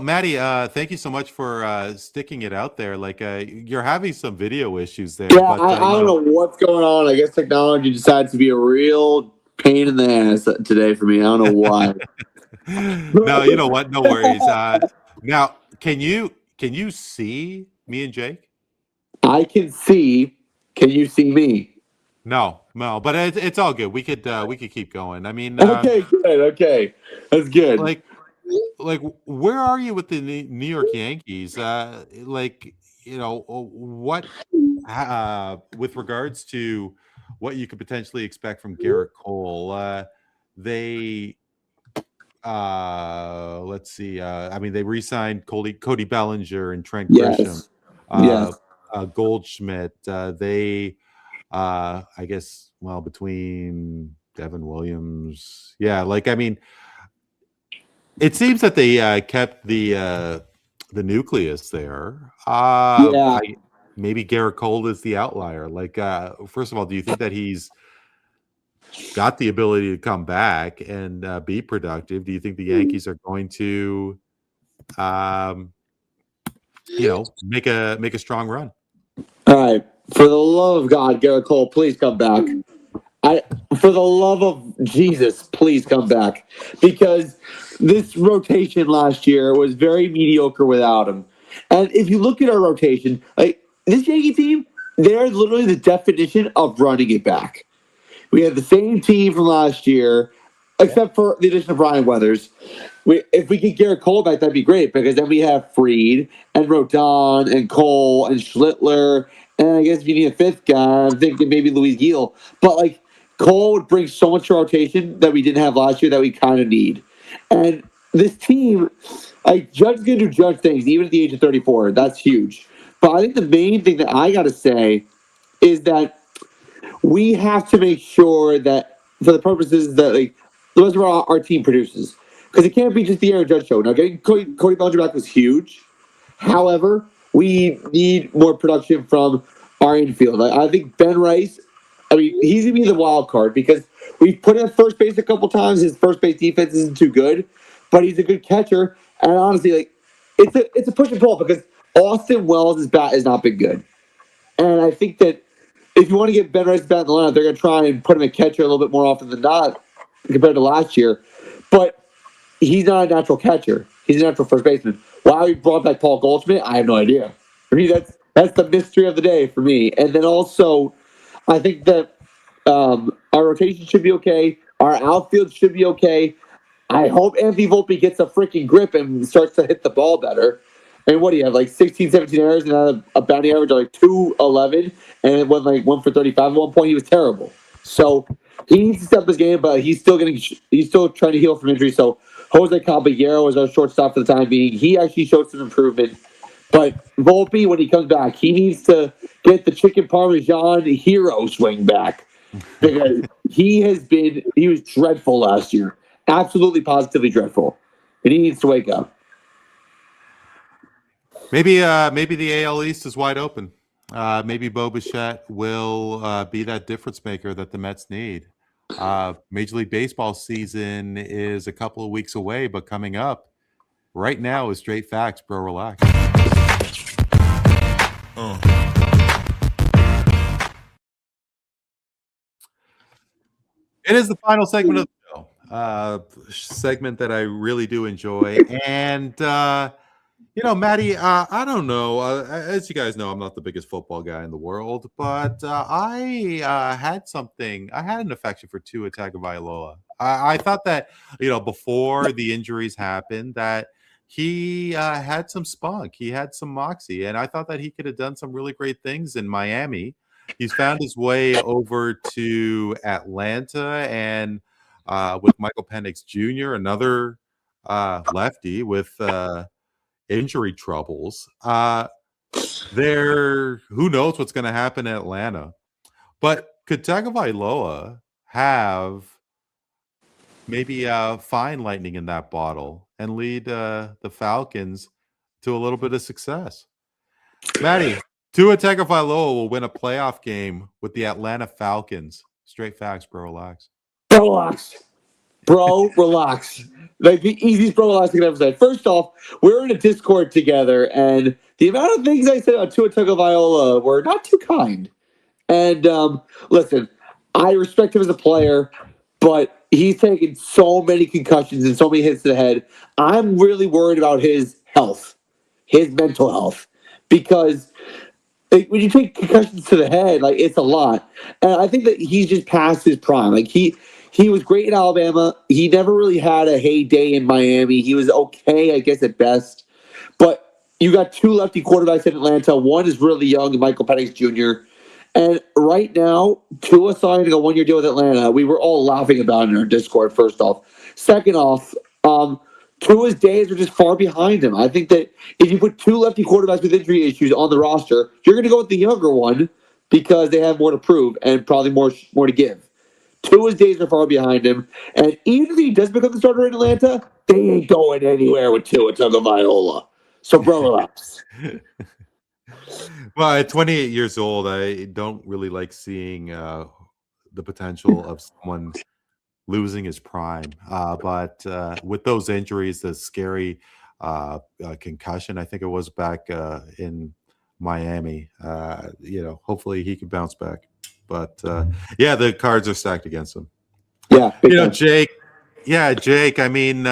Maddie, thank you so much for sticking it out there. Like, you're having some video issues there, Yeah, but I don't know what's going on. I guess technology decides to be a real pain in the ass today for me. I don't know why. No, you know what? No worries. Now, can you see me and Jake? I can see. Can you see me? No, but it's all good. We could keep going. I mean, Okay, good. Okay, that's good. like where are you with the New York Yankees? Like, what with regards to what you could potentially expect from Garrett Cole? They let's see. I mean, they re-signed Cody Bellinger and Trent Grisham, Yes. uh, Yes. Goldschmidt. They I guess, well, between Devin Williams, yeah, like, I mean, it seems that they kept the nucleus there. Yeah. Maybe Garrett Cole is the outlier. Like, first of all, do you think that he's got the ability to come back and be productive? Do you think the Yankees are going to, um, make a strong run? All right. For the love of God, Garrett Cole, please come back. For the love of Jesus, please come back, because this rotation last year was very mediocre without him. And if you look at our rotation, like this Yankee team, they're literally the definition of running it back. We had the same team from last year, except for the addition of Brian Weathers. If we get Garrett Cole back, that'd be great, because then we have Fried and Rodon and Cole and Schlittler. And I guess if you need a fifth guy, I'm thinking maybe Luis Gil. But like Cole would bring so much rotation that we didn't have last year that we kind of need. And this team, like Judge's going to do Judge things, even at the age of 34. That's huge. But I think the main thing that I got to say is that we have to make sure that, for the purposes that like the rest of our team produces, because it can't be just the Aaron Judge show. Now, getting Cody Bellinger back was huge. However, we need more production from our infield. I think Ben Rice, I mean, he's going to be the wild card, because we've put him at first base a couple times. His first base defense isn't too good, but he's a good catcher. And honestly, like it's a push and pull, because Austin Wells' bat has not been good. And I think that if you want to get Ben Rice's bat in the lineup, they're going to try and put him at catcher a little bit more often than not compared to last year. But he's not a natural catcher. He's a natural first baseman. Why we brought back Paul Goldschmidt, I have no idea. For me, that's the mystery of the day for me. And then also, I think that our rotation should be okay. Our outfield should be okay. I hope Anthony Volpe gets a freaking grip and starts to hit the ball better. And what do you have, like 16, 17 errors and a batting average of like 211, and it went like 1 for 35 at one point. He was terrible. So he needs to step his game, but he's still trying to heal from injury. So Jose Caballero is our shortstop for the time being. He actually showed some improvement. But Volpe, when he comes back, he needs to get the chicken parmesan hero swing back, because he was dreadful last year. Absolutely, positively dreadful. And he needs to wake up. Maybe the AL East is wide open. Maybe Bo Bichette will be that difference maker that the Mets need. Major League Baseball season is a couple of weeks away, but coming up right now is straight facts, bro. Relax. It is the final segment of the show. Segment that I really do enjoy. And Maddie, I don't know. As you guys know, I'm not the biggest football guy in the world, but I had an affection for Tua Tagovailoa. I thought that, before the injuries happened, that he had some spunk. He had some moxie. And I thought that he could have done some really great things in Miami. He's found his way over to Atlanta, and with Michael Penix Jr., another lefty with injury troubles. Who knows what's going to happen in Atlanta? But could Tagovailoa have maybe find lightning in that bottle and lead the Falcons to a little bit of success? Maddie, Tua Tagovailoa will win a playoff game with the Atlanta Falcons. Straight facts, bro. Relax. Relax. Bro, relax. Like the easiest bro relax I can ever say. First off, we're in a Discord together, and the amount of things I said about Tua Tagovailoa were not too kind. And listen, I respect him as a player, but he's taken so many concussions and so many hits to the head. I'm really worried about his health, his mental health, because like, when you take concussions to the head, like it's a lot. And I think that he's just past his prime. Like he was great in Alabama. He never really had a heyday in Miami. He was okay, I guess, at best. But you got two lefty quarterbacks in Atlanta. One is really young, Michael Penix Jr. And right now, Tua signing a one-year deal with Atlanta. We were all laughing about it in our Discord, first off. Second off, Tua's days are just far behind him. I think that if you put two lefty quarterbacks with injury issues on the roster, you're going to go with the younger one because they have more to prove and probably more to give. Tua's days are far behind him. And even if he does become the starter in Atlanta, they ain't going anywhere with Tua Tagovailoa. So, bro, relax. Well, at 28 years old, I don't really like seeing the potential of someone losing his prime. But with those injuries, the scary concussion, I think it was back in Miami, hopefully he can bounce back. But yeah, the cards are stacked against him. Yeah, big time. Jake. Yeah, Jake. I mean,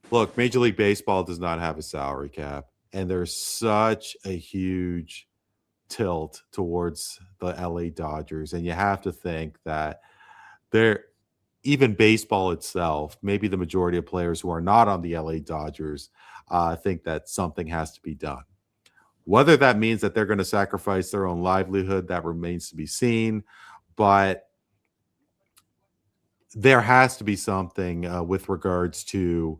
look, Major League Baseball does not have a salary cap, and there's such a huge tilt towards the LA Dodgers, and you have to think that even baseball itself, maybe the majority of players who are not on the LA Dodgers think that something has to be done. Whether that means that they're going to sacrifice their own livelihood, that remains to be seen. But there has to be something with regards to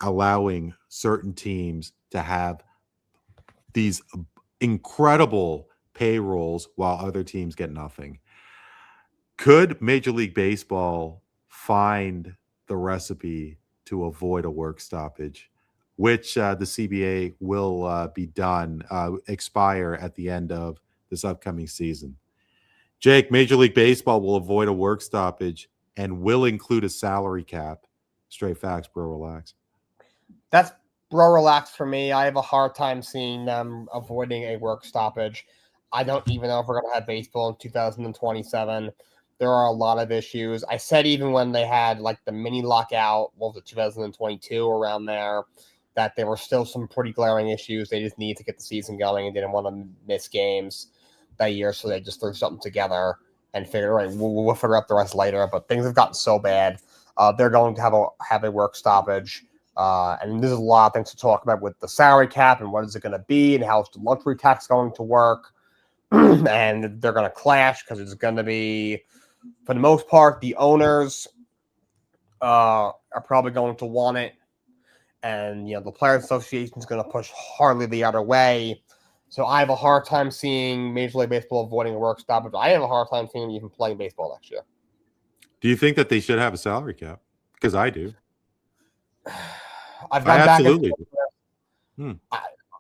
allowing certain teams to have these incredible payrolls while other teams get nothing. Could Major League Baseball find the recipe to avoid a work stoppage, which the CBA will be done, expire at the end of this upcoming season? Jake, Major League Baseball will avoid a work stoppage and will include a salary cap. Straight facts, bro, relax. That's bro relax for me. I have a hard time seeing them avoiding a work stoppage. I don't even know if we're going to have baseball in 2027. There are a lot of issues. I said even when they had like the mini lockout, what was it, 2022, around there, that there were still some pretty glaring issues. They just needed to get the season going and didn't want to miss games that year, so they just threw something together and figured, all right, we'll figure out the rest later. But things have gotten so bad. They're going to have a work stoppage. And there's a lot of things to talk about with the salary cap and what is it going to be and how is the luxury tax going to work. And they're going to clash because it's going to be, for the most part, the owners are probably going to want it. And, the Players Association is going to push hardly the other way. So I have a hard time seeing Major League Baseball avoiding a work stoppage. I have a hard time seeing them even playing baseball next year. Do you think that they should have a salary cap? Because I do. I've gone absolutely.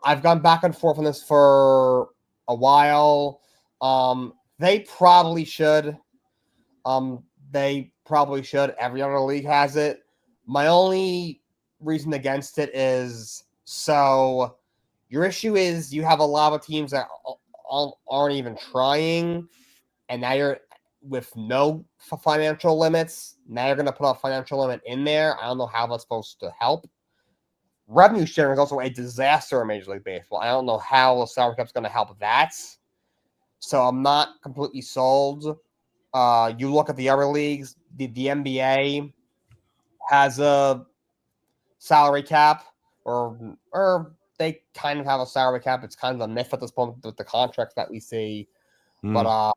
I've gone back and forth on this for a while. They probably should. Every other league has it. My only reason against it is, so your issue is you have a lot of teams that aren't even trying, and now you're with no financial limits. Now you're going to put a financial limit in there. I don't know how that's supposed to help. Revenue sharing is also a disaster in Major League Baseball. I don't know how the salary cap is going to help that. So I'm not completely sold. You look at the other leagues, the NBA has a salary cap, or they kind of have a salary cap. It's kind of a myth at this point with the contracts that we see. But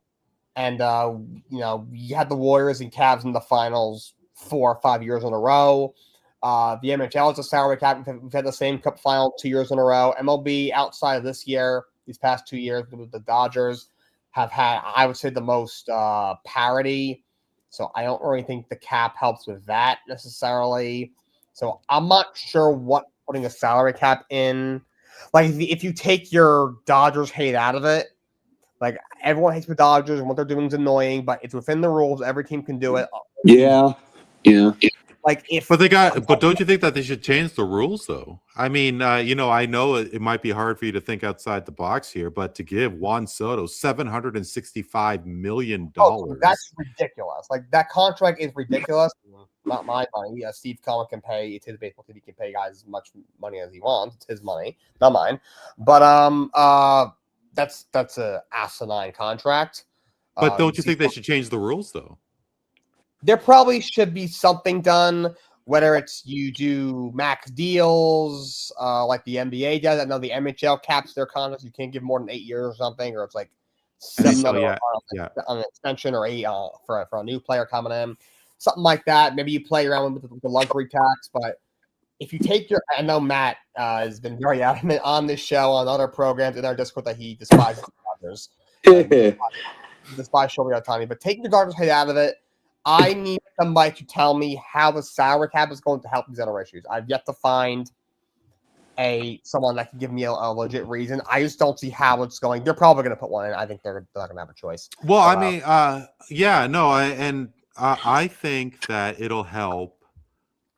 you had the Warriors and Cavs in the finals 4 or 5 years in a row. The NHL is a salary cap. We've had the same cup final 2 years in a row. MLB, outside of this year, these past 2 years, the Dodgers have had, I would say, the most parity. So I don't really think the cap helps with that necessarily. So I'm not sure what putting a salary cap in. Like, if you take your Dodgers hate out of it, Like everyone hates the Dodgers and what they're doing is annoying, but it's within the rules. Every team can do it. Yeah. Like if, But don't you think that they should change the rules though? I mean, I know it might be hard for you to think outside the box here, but to give Juan Soto $765 million, that's ridiculous. Like that contract is ridiculous. Not my money. Steve Cohen can pay. It's his baseball team. He can pay guys as much money as he wants. It's his money, not mine. But that's a asinine contract. But don't you think they should change the rules though? There probably should be something done, whether it's you do max deals like the NBA does. I know the NHL caps their contracts. You can't give more than 8 years or something, or it's like $7 on an extension or 8 for a new player coming in. Something like that. Maybe you play around with the luxury tax, but if you take I know Matt has been very adamant on this show, on other programs in our Discord, that he despises the Dodgers. Despise Shohei Ohtani, but taking the Dodgers head out of it, I need somebody to tell me how the salary cap is going to help these other issues. I've yet to find someone that can give me a legit reason. I just don't see how it's going. They're probably going to put one in. I think they're not going to have a choice. Well, I mean, I think that it'll help.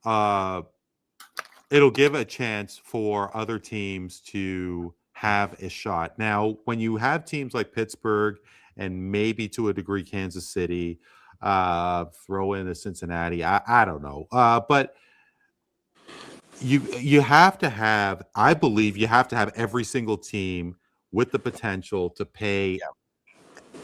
It'll give a chance for other teams to have a shot. Now, when you have teams like Pittsburgh and maybe to a degree Kansas City, throw in the Cincinnati, I don't know. But you have to have, I believe you have to have every single team with the potential to pay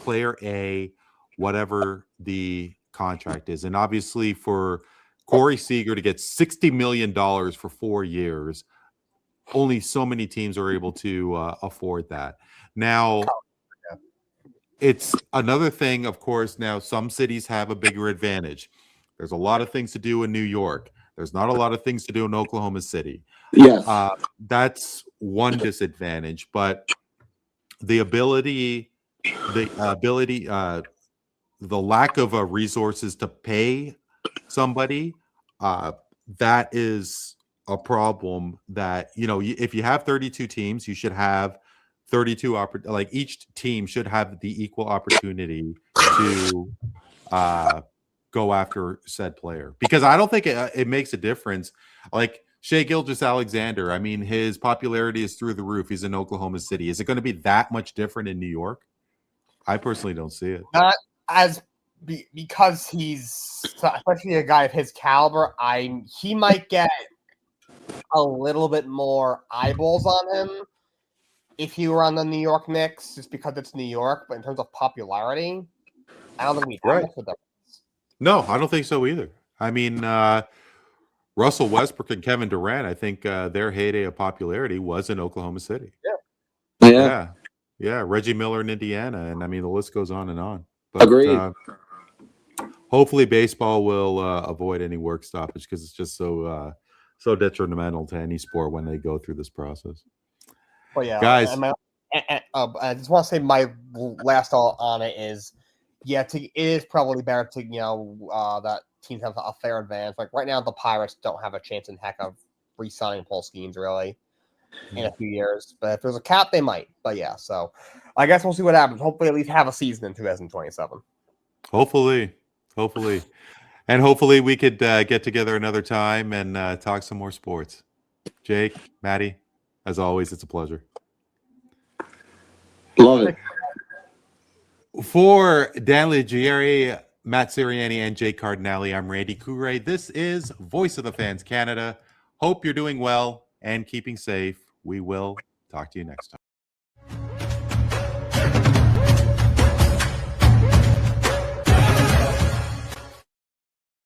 player A whatever the contract is. And obviously for Corey Seager to get $60 million for 4 years, only so many teams are able to afford that. Now, it's another thing, of course, now some cities have a bigger advantage. There's a lot of things to do in New York. There's not a lot of things to do in Oklahoma City. Yes. That's one disadvantage, but the lack of resources to pay somebody, that is a problem that, if you have 32 teams, you should have 32 like each team should have the equal opportunity to go after said player, because I don't think it makes a difference. Like Shai Gilgeous-Alexander, I mean, his popularity is through the roof. He's in Oklahoma City. Is it going to be that much different in New York? I personally don't see it. Not as because he's, especially a guy of his caliber, he might get a little bit more eyeballs on him if he were on the New York Knicks, just because it's New York. But in terms of popularity, I don't think we have much of that. No, I don't think so either. I mean, Russell Westbrook and Kevin Durant, I think their heyday of popularity was in Oklahoma City. Yeah. Reggie Miller in Indiana, and I mean the list goes on and on. But, agreed. Hopefully, baseball will avoid any work stoppage, because it's just so detrimental to any sport when they go through this process. Well, yeah, guys. I just want to say my last thought on it is, it is probably better to that teams have a fair advantage. Like right now, the Pirates don't have a chance in heck of re-signing Paul Skeens really in a few years. But if there's a cap, they might. But yeah, so I guess we'll see what happens. Hopefully, at least have a season in 2027. Hopefully, and hopefully we could get together another time and talk some more sports. Jake, Maddie, as always, it's a pleasure. Love it. For Dan Leggieri, Matt Siriani, and Jake Cardinale, I'm Randy Courret. This is Voice of the Fans Canada. Hope you're doing well and keeping safe. We will talk to you next time.